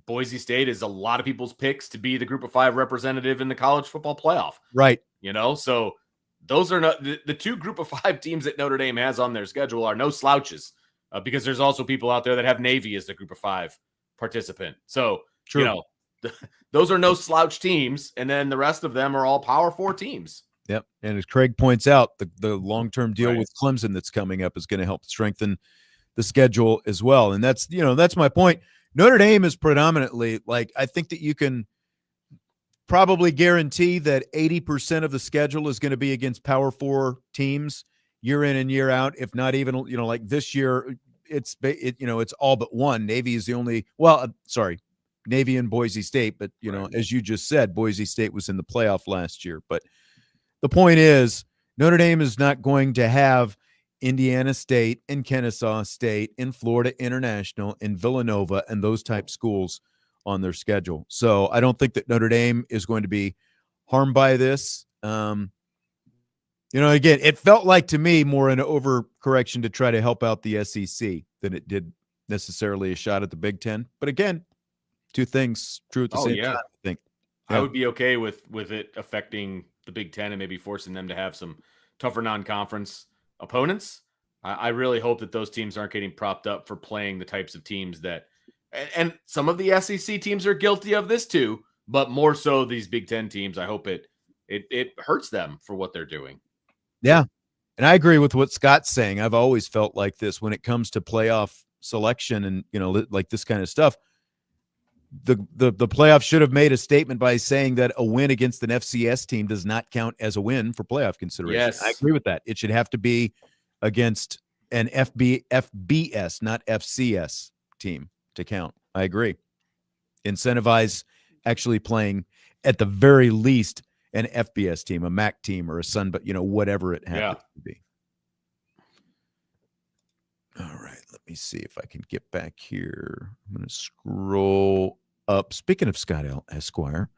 Boise State is a lot of people's picks to be the group of 5 representative in the college football playoff. Right. You know, so those are not the 2 group of 5 teams that Notre Dame has on their schedule are no slouches, because there's also people out there that have Navy as the group of 5 participant. So, you know, those are no slouch teams. And then the rest of them are all Power 4 teams. Yep. And as Craig points out, the long-term deal with Clemson that's coming up is going to help strengthen the schedule as well. And that's, you know, that's my point. Notre Dame is predominantly, like, I think that you can probably guarantee that 80% of the schedule is going to be against Power 4 teams year in and year out. If not even, you know, like this year, it's all but one. Navy is the only, Navy and Boise State, but you know, as you just said, Boise State was in the playoff last year. But the point is, Notre Dame is not going to have Indiana State and Kennesaw State and Florida International and Villanova and those type schools on their schedule. So I don't think that Notre Dame is going to be harmed by this. You know, again, it felt like to me more an overcorrection to try to help out the SEC than it did necessarily a shot at the Big Ten. But again, two things true at the same time, I think. I would be okay with it affecting the Big Ten and maybe forcing them to have some tougher non-conference opponents. I really hope that those teams aren't getting propped up for playing the types of teams that, and some of the SEC teams are guilty of this too, but more so these Big Ten teams. I hope it hurts them for what they're doing. Yeah. And I agree with what Scott's saying. I've always felt like this when it comes to playoff selection and, you know, like this kind of stuff. The playoff should have made a statement by saying that a win against an FCS team does not count as a win for playoff consideration. Yes. I agree with that. It should have to be against an FBS, not FCS team to count. I agree. Incentivize actually playing at the very least an FBS team, a MAC team, or a Sun, but whatever it happens to be. All right, let me see if I can get back here. I'm going to scroll up. Speaking of Scott Esquire,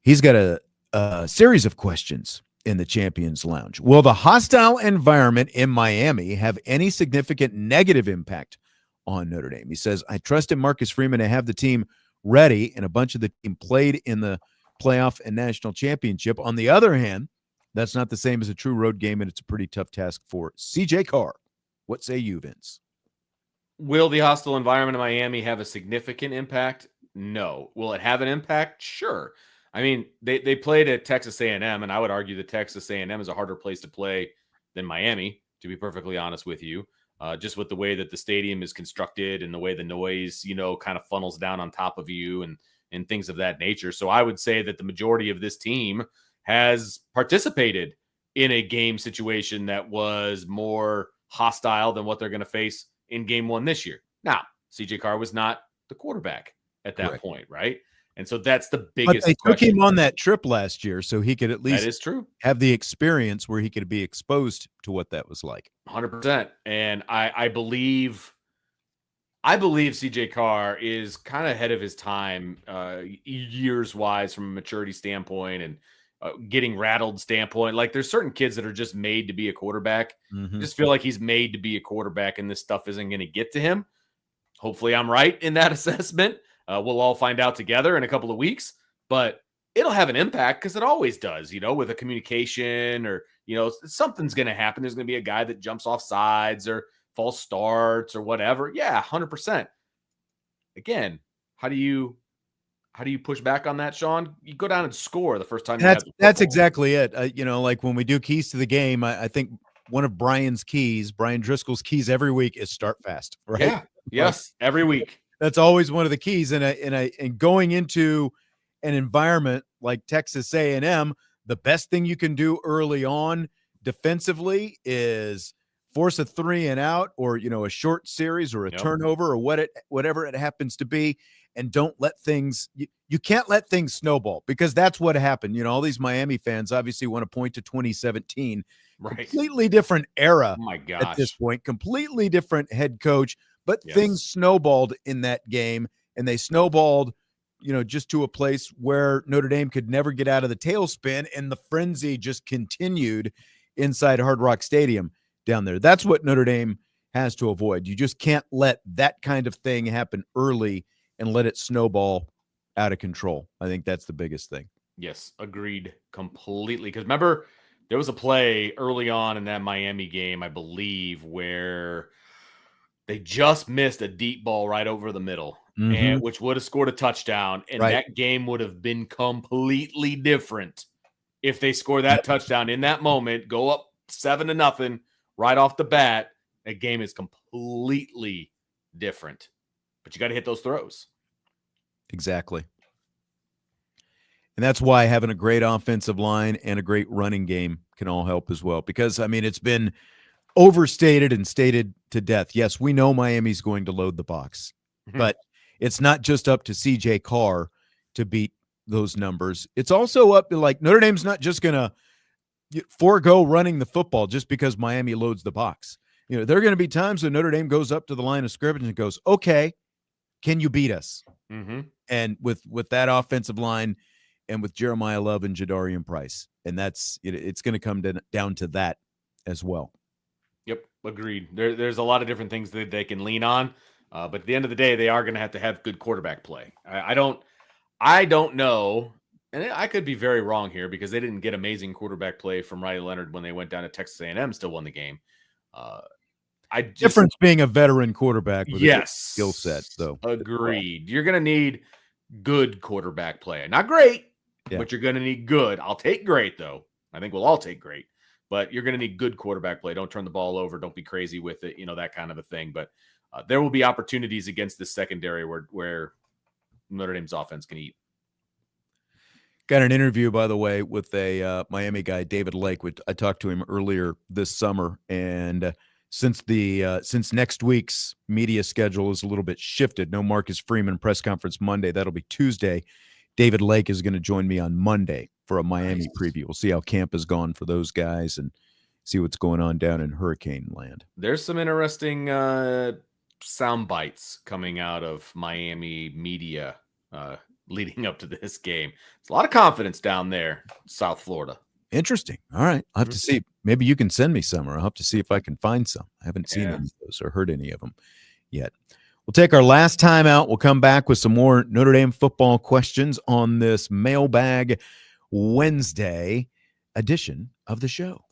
he's got a series of questions in the Champions Lounge. Will the hostile environment in Miami have any significant negative impact on Notre Dame? He says, I trusted Marcus Freeman to have the team ready, and a bunch of the team played in the playoff and national championship. On the other hand, that's not the same as a true road game, and it's a pretty tough task for CJ Carr. What say you, Vince? Will the hostile environment in Miami have a significant impact? No. Will it have an impact? Sure. I mean, they played at Texas A&M, and I would argue that Texas A&M is a harder place to play than Miami, to be perfectly honest with you, just with the way that the stadium is constructed and the way the noise, kind of funnels down on top of you and things of that nature. So I would say that the majority of this team has participated in a game situation that was more hostile than what they're going to face in game one this year. Now, CJ Carr was not the quarterback at that point, right? And so that's the biggest. But they took him on that trip last year, so he could at least that is true. Have the experience where he could be exposed to what that was like. 100%. And I believe CJ Carr is kind of ahead of his time, years wise, from a maturity standpoint and getting rattled standpoint. Like, there's certain kids that are just made to be a quarterback. I just feel like he's made to be a quarterback, and this stuff isn't going to get to him. Hopefully I'm right in that assessment. We'll all find out together in a couple of weeks, but it'll have an impact because it always does, with a communication or, something's going to happen. There's going to be a guy that jumps off sides or false starts or whatever. Yeah, 100%. Again, how do you push back on that, Sean? You go down and score the first time. That's exactly it. Like when we do keys to the game, I think one of Brian Driscoll's keys every week is start fast. Right? Yeah. Yes. Every week. That's always one of the keys. And going into an environment like Texas A&M, the best thing you can do early on defensively is force a 3 and out, or a short series or a turnover or whatever it happens to be. And don't let things you can't let things snowball, because that's what happened. All these Miami fans obviously want to point to 2017, right? Completely different era. Oh my gosh. At this point, completely different head coach, but things snowballed in that game, and they snowballed, just to a place where Notre Dame could never get out of the tailspin, and the frenzy just continued inside Hard Rock Stadium down there. That's what Notre Dame has to avoid. You just can't let that kind of thing happen early and let it snowball out of control. I think that's the biggest thing. Yes, agreed completely. Because remember, there was a play early on in that Miami game, I believe, where they just missed a deep ball right over the middle, and which would have scored a touchdown, and that game would have been completely different if they score that touchdown in that moment, go up 7-0 right off the bat. That game is completely different. But you got to hit those throws. Exactly. And that's why having a great offensive line and a great running game can all help as well. Because, it's been overstated and stated to death. Yes, we know Miami's going to load the box. But it's not just up to CJ Carr to beat those numbers. It's also up to, Notre Dame's not just going to forego running the football just because Miami loads the box. There are going to be times when Notre Dame goes up to the line of scrimmage and goes, okay, can you beat us? And with that offensive line and with Jeremiah Love and Jadarian Price, and it's going to come down to that as well. Yep, agreed. There's a lot of different things that they can lean on, but at the end of the day, they are going to have good quarterback play. I don't know, and I could be very wrong here because they didn't get amazing quarterback play from Riley Leonard when they went down to Texas A&M, still won the game. Difference being a veteran quarterback with a skill set. So agreed. You're going to need good quarterback play. Not great, but you're going to need good. I'll take great, though. I think we'll all take great. But you're going to need good quarterback play. Don't turn the ball over. Don't be crazy with it. That kind of a thing. But there will be opportunities against this secondary where Notre Dame's offense can eat. Got an interview, by the way, with a Miami guy, David Lake. I talked to him earlier this summer, and since next week's media schedule is a little bit shifted, no Marcus Freeman press conference Monday. That'll be Tuesday. David Lake is going to join me on Monday for a Miami preview. We'll see how camp has gone for those guys and see what's going on down in Hurricane Land. There's some interesting sound bites coming out of Miami media leading up to this game. It's a lot of confidence down there, South Florida. Interesting. All right. I'll have to see. Maybe you can send me some, or I'll have to see if I can find some. I haven't seen any of those or heard any of them yet. We'll take our last time out. We'll come back with some more Notre Dame football questions on this Mailbag Wednesday edition of the show.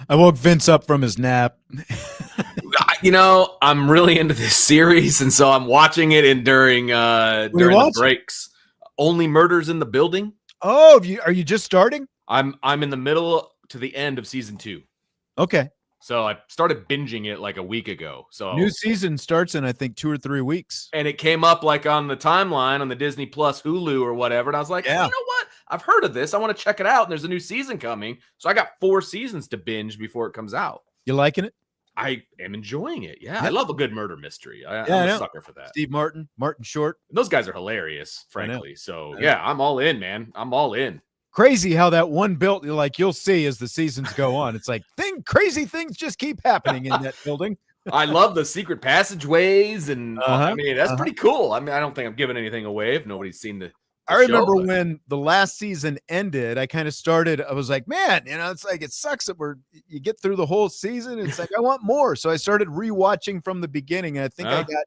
I woke Vince up from his nap. I'm really into this series, and so I'm watching it during the breaks. Only Murders in the Building. Oh, are you just starting? I'm in the middle to the end of season 2. Okay. So I started binging it like a week ago. So new season starts in, I think, 2 or 3 weeks. And it came up like on the timeline on the Disney Plus Hulu or whatever. And I was like, You know what? I've heard of this. I want to check it out. And there's a new season coming. So I got 4 seasons to binge before it comes out. You liking it? I am enjoying it. Yeah. I love a good murder mystery. I'm a sucker for that. Steve Martin Short. And those guys are hilarious, frankly. So I'm all in, man. I'm all in. Crazy how that one built, you'll see as the seasons go on. It's like crazy things just keep happening in that building. I love the secret passageways, and I mean that's pretty cool. I mean, I don't think I'm giving anything away if nobody's seen the I remember when the last season ended, I kind of started, I was like, man, it's like, it sucks that you get through the whole season. It's like, I want more. So I started rewatching from the beginning. And I think I got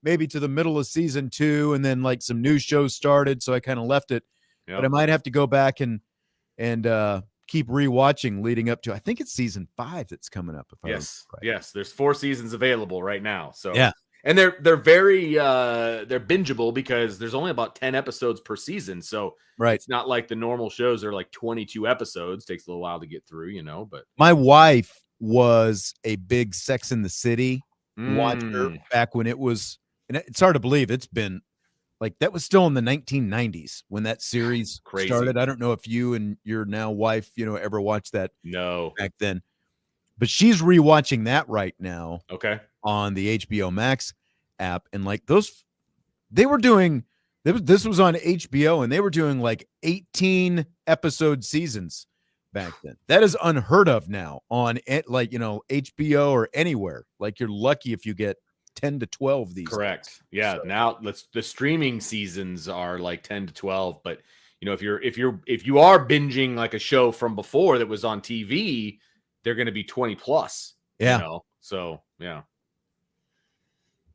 maybe to the middle of season 2, and then like some new shows started. So I kind of left it. Yep. But I might have to go back and keep rewatching leading up to, I think it's season 5 that's coming up. Yes. There's 4 seasons available right now. So yeah, and they're very they're bingeable because there's only about 10 episodes per season. So it's not like the normal shows are like 22 episodes. Takes a little while to get through, But my wife was a big Sex and the City watcher back when it was, and it's hard to believe it's been. Like that was still in the 1990s when that series started. I don't know if you and your now wife, ever watched that back then, but she's rewatching that right now. Okay. On the HBO Max app. And like they were doing, this was on HBO, and they were doing like 18 episode seasons back then. That is unheard of now on HBO or anywhere. Like you're lucky if you get 10 to 12 these correct days. Yeah, so. Now the streaming seasons are like 10 to 12, but if you are binging like a show from before that was on TV, they're going to be 20 plus. So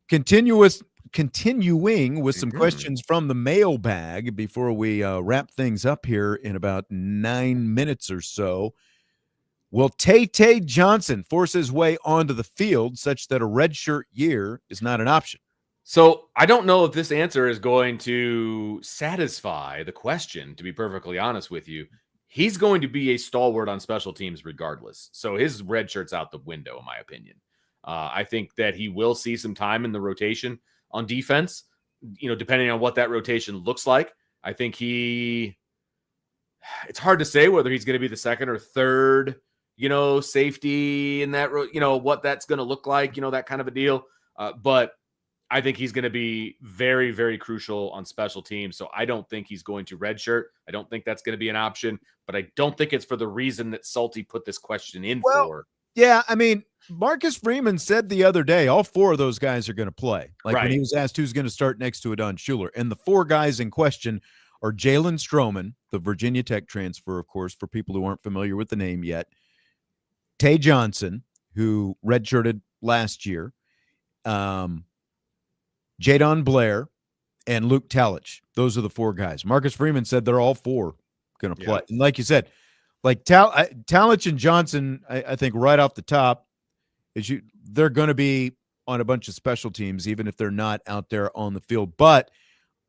continuing with some questions from the mailbag before we wrap things up here in about 9 minutes or so. Will Tay Johnson force his way onto the field such that a redshirt year is not an option? So I don't know if this answer is going to satisfy the question, to be perfectly honest with you. He's going to be a stalwart on special teams regardless. So his red shirt's out the window, in my opinion. I think that he will see some time in the rotation on defense, depending on what that rotation looks like. I think it's hard to say whether he's going to be the second or third safety in that, what that's going to look like, that kind of a deal. But I think he's going to be very, very crucial on special teams. So I don't think he's going to redshirt. I don't think that's going to be an option, but I don't think it's for the reason that Salty put this question in for. Yeah. I mean, Marcus Freeman said the other day, all 4 of those guys are going to play. When he was asked who's going to start next to Adon Schuler, and the 4 guys in question are Jalen Stroman, the Virginia Tech transfer, of course, for people who aren't familiar with the name yet, Tay Johnson, who redshirted last year, Jadon Blair, and Luke Talich. Those are the 4 guys. Marcus Freeman said they're all 4 going to play. And like you said, like Talich and Johnson, I think right off the top, they're going to be on a bunch of special teams, even if they're not out there on the field. But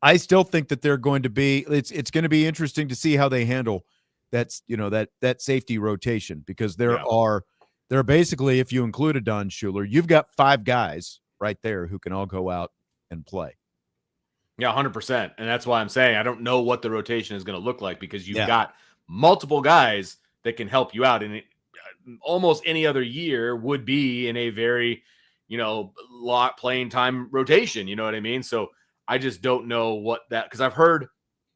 I still think that they're going to be. It's going to be interesting to see how they handle that safety rotation, because there are basically, if you include a Don Schuler, you've got 5 guys right there who can all go out and play. Yeah, 100%. And that's why I'm saying I don't know what the rotation is going to look like, because you've got multiple guys that can help you out. And almost any other year would be in a very, lot playing time rotation. You know what I mean? So I just don't know what that, because I've heard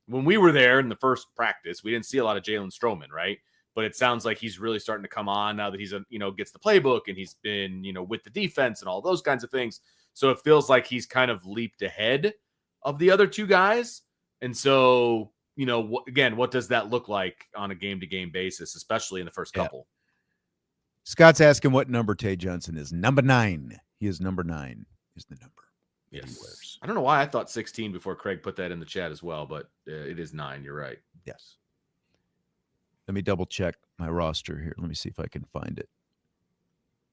when we were there in the first practice, we didn't see a lot of Jalen Stroman, right? But it sounds like he's really starting to come on now that he's gets the playbook and he's been, with the defense and all those kinds of things. So it feels like he's kind of leaped ahead of the other 2 guys. And so, again, what does that look like on a game-to-game basis, especially in the first couple? Scott's asking what number Tay Johnson is. Number 9. He is number 9 is the number. Yes. I don't know why I thought 16 before Craig put that in the chat as well, but it is 9. You're right. Yes. Let me double check my roster here. Let me see if I can find it.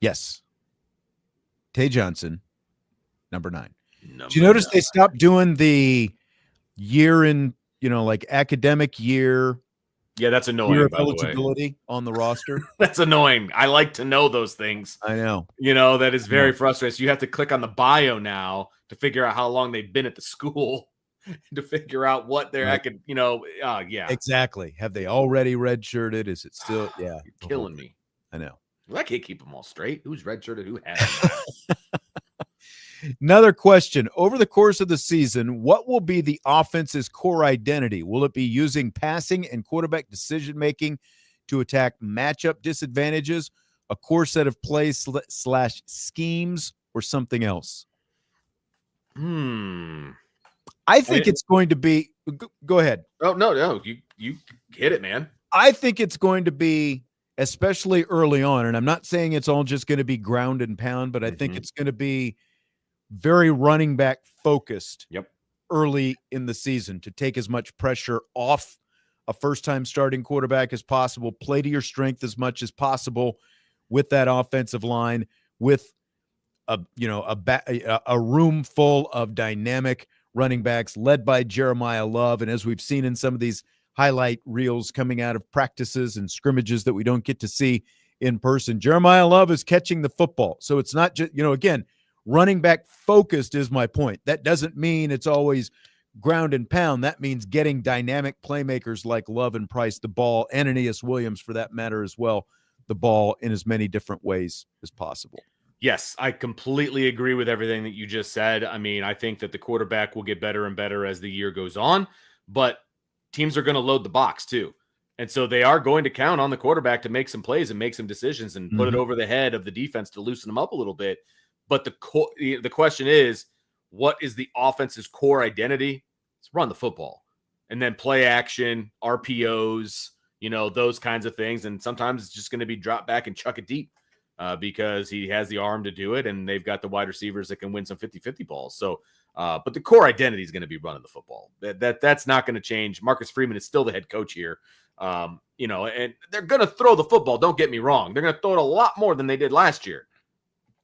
Yes. Tay Johnson, number 9. Did you notice they stopped doing the year in, like academic year? Yeah, that's annoying, year of by the eligibility way. On the roster? That's annoying. I like to know those things. I know. That is very frustrating. So you have to click on the bio now to figure out how long they've been at the school to figure out what they're yeah. Exactly. Have they already redshirted? Is it still? Yeah. You're killing me. I know. Well, I can't keep them all straight. Who's redshirted? Who hasn't? Another question. Over the course of the season, what will be the offense's core identity? Will it be using passing and quarterback decision-making to attack matchup disadvantages, a core set of plays / schemes, or something else? I think it's going to be – go ahead. Oh, no. You hit it, man. I think it's going to be, especially early on, and I'm not saying it's all just going to be ground and pound, but I think it's going to be very running back focused early in the season to take as much pressure off a first-time starting quarterback as possible, play to your strength as much as possible with that offensive line, with a room full of dynamic running backs led by Jeremiah Love. And as we've seen in some of these highlight reels coming out of practices and scrimmages that we don't get to see in person, Jeremiah Love is catching the football. So it's not just, again, running back focused is my point. That doesn't mean it's always ground and pound. That means getting dynamic playmakers like Love and Price the ball, and Aeneas Williams for that matter as well, the ball in as many different ways as possible. Yes, I completely agree with everything that you just said. I mean, I think that the quarterback will get better and better as the year goes on, but teams are going to load the box too. And so they are going to count on the quarterback to make some plays and make some decisions and put it over the head of the defense to loosen them up a little bit. But the question is, what is the offense's core identity? It's run the football. And then play action, RPOs, those kinds of things. And sometimes it's just going to be drop back and chuck it deep. Because he has the arm to do it, and they've got the wide receivers that can win some 50-50 balls. So, but the core identity is going to be running the football. That's not going to change. Marcus Freeman is still the head coach here, and they're going to throw the football. Don't get me wrong; they're going to throw it a lot more than they did last year.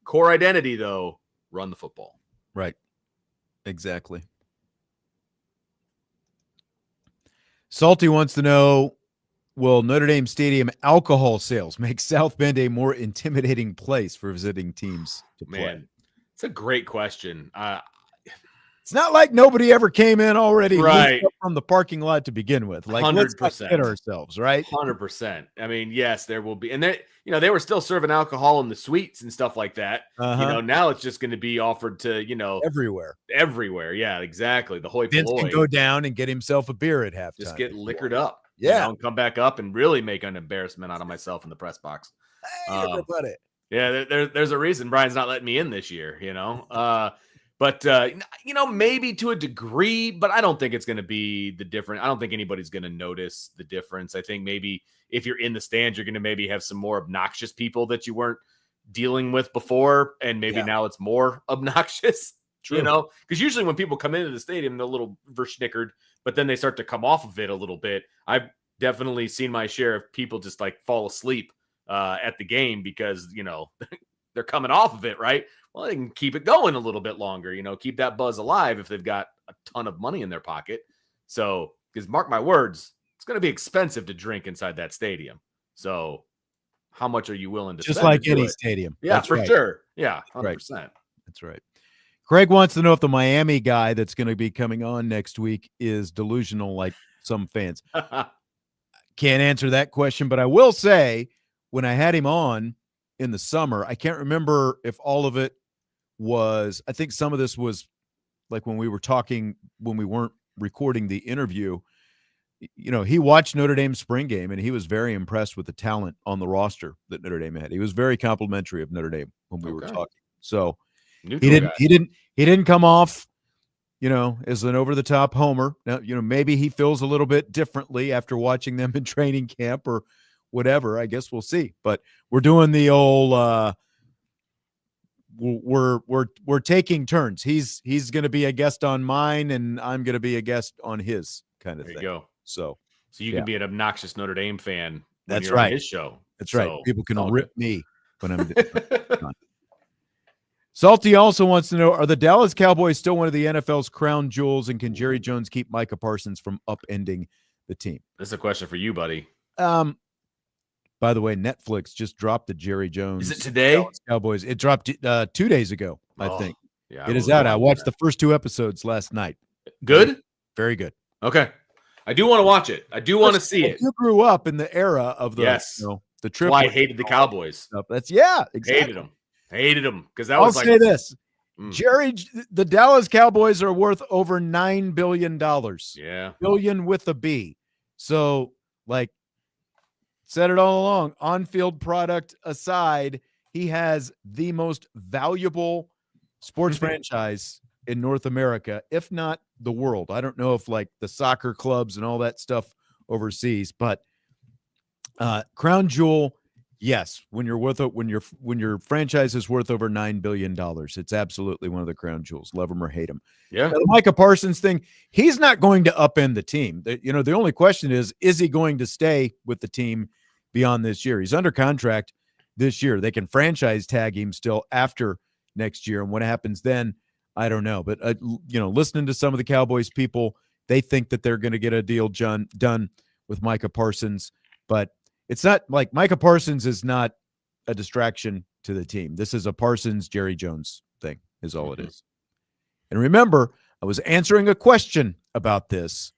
Core identity, though, run the football. Right. Exactly. Salty wants to know, will Notre Dame Stadium alcohol sales make South Bend a more intimidating place for visiting teams to play? Man, it's a great question. It's not like nobody ever came in already right from the parking lot to begin with. Like, 100%. Let's not kid ourselves, right? 100%. I mean, yes, there will be, and they were still serving alcohol in the suites and stuff like that. Now it's just going to be offered to everywhere. Yeah, exactly. The hoi Vince polloi can go down and get himself a beer at halftime. Just get liquored up. Yeah, and come back up and really make an embarrassment out of myself in the press box. Hey, yeah, there's a reason Brian's not letting me in this year, But maybe to a degree, but I don't think it's going to be the different. I don't think anybody's going to notice the difference. I think maybe if you're in the stands, you're going to maybe have some more obnoxious people that you weren't dealing with before, and maybe now it's more obnoxious. True. Because usually when people come into the stadium, they're a little verschnickered, but then they start to come off of it a little bit. I've definitely seen my share of people just like fall asleep at the game because, they're coming off of it, right? Well, they can keep it going a little bit longer, keep that buzz alive if they've got a ton of money in their pocket. So, because mark my words, it's going to be expensive to drink inside that stadium. So, how much are you willing to just spend? like any stadium? Yeah, that's for right. sure. Yeah, 100%. Right. That's right. Craig wants to know if the Miami guy that's going to be coming on next week is delusional like some fans. Can't answer that question, but I will say when I had him on in the summer, I can't remember if all of it was, I think some of this was like when we were talking, when we weren't recording the interview, he watched Notre Dame's spring game and he was very impressed with the talent on the roster that Notre Dame had. He was very complimentary of Notre Dame when we were talking. So he didn't come off, as an over-the-top homer. Now, maybe he feels a little bit differently after watching them in training camp or whatever. I guess we'll see. But we're doing the old we're taking turns. He's going to be a guest on mine and I'm going to be a guest on his kind of thing. There you go. So So you can be an obnoxious Notre Dame fan. That's right. On his show. That's right. People can rip me when I'm done. Salty also wants to know, are the Dallas Cowboys still one of the NFL's crown jewels, and can Jerry Jones keep Micah Parsons from upending the team? This is a question for you, buddy. By the way, Netflix just dropped the Jerry Jones. Is it today? Dallas Cowboys. It dropped 2 days ago, I think. Yeah, it is out. I watched the first 2 episodes last night. Good? Very good. Okay. I do want to watch it. I do want to see it. You grew up in the era of the the trip. Why I hated the Cowboys. Stuff. That's exactly. Hated them because that I'll was like. Say this. The Dallas Cowboys are worth over $9 billion. Yeah. Billion with a B. So, like, said it all along, on-field product aside, he has the most valuable sports franchise in North America, if not the world. I don't know if like the soccer clubs and all that stuff overseas, but crown jewel, yes. When your franchise is worth over $9 billion, it's absolutely one of the crown jewels. Love him or hate him. Yeah. The Micah Parsons thing, he's not going to upend the team. The only question is he going to stay with the team beyond this year? He's under contract this year. They can franchise tag him still after next year. And what happens then, I don't know. But, listening to some of the Cowboys people, they think that they're going to get a deal done with Micah Parsons. But it's not like Micah Parsons is not a distraction to the team. This is a Parsons, Jerry Jones thing is all it is. And remember, I was answering a question about this.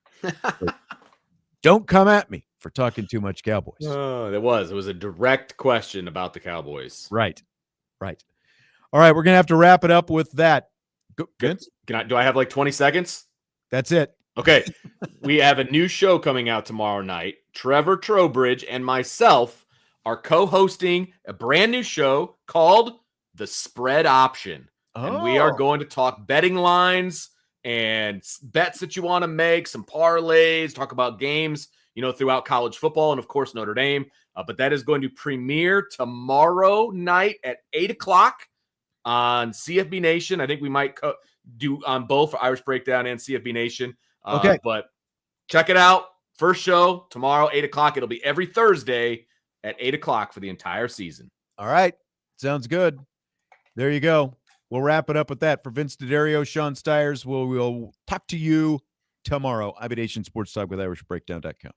Don't come at me for talking too much Cowboys. It was a direct question about the Cowboys. Right. All right, we're going to have to wrap it up with that. Vince? Do I have like 20 seconds? That's it. Okay. We have a new show coming out tomorrow night. Trevor Trowbridge and myself are co-hosting a brand new show called The Spread Option. And we are going to talk betting lines and bets that you want to make, some parlays, talk about games, throughout college football and, of course, Notre Dame. But that is going to premiere tomorrow night at 8 o'clock on CFB Nation. I think we might do on both for Irish Breakdown and CFB Nation. Okay. But check it out. First show tomorrow, 8 o'clock. It'll be every Thursday at 8 o'clock for the entire season. All right. Sounds good. There you go. We'll wrap it up with that. For Vince DeDario, Sean Stires, we'll talk to you tomorrow. IB Nation Sports Talk with IrishBreakdown.com.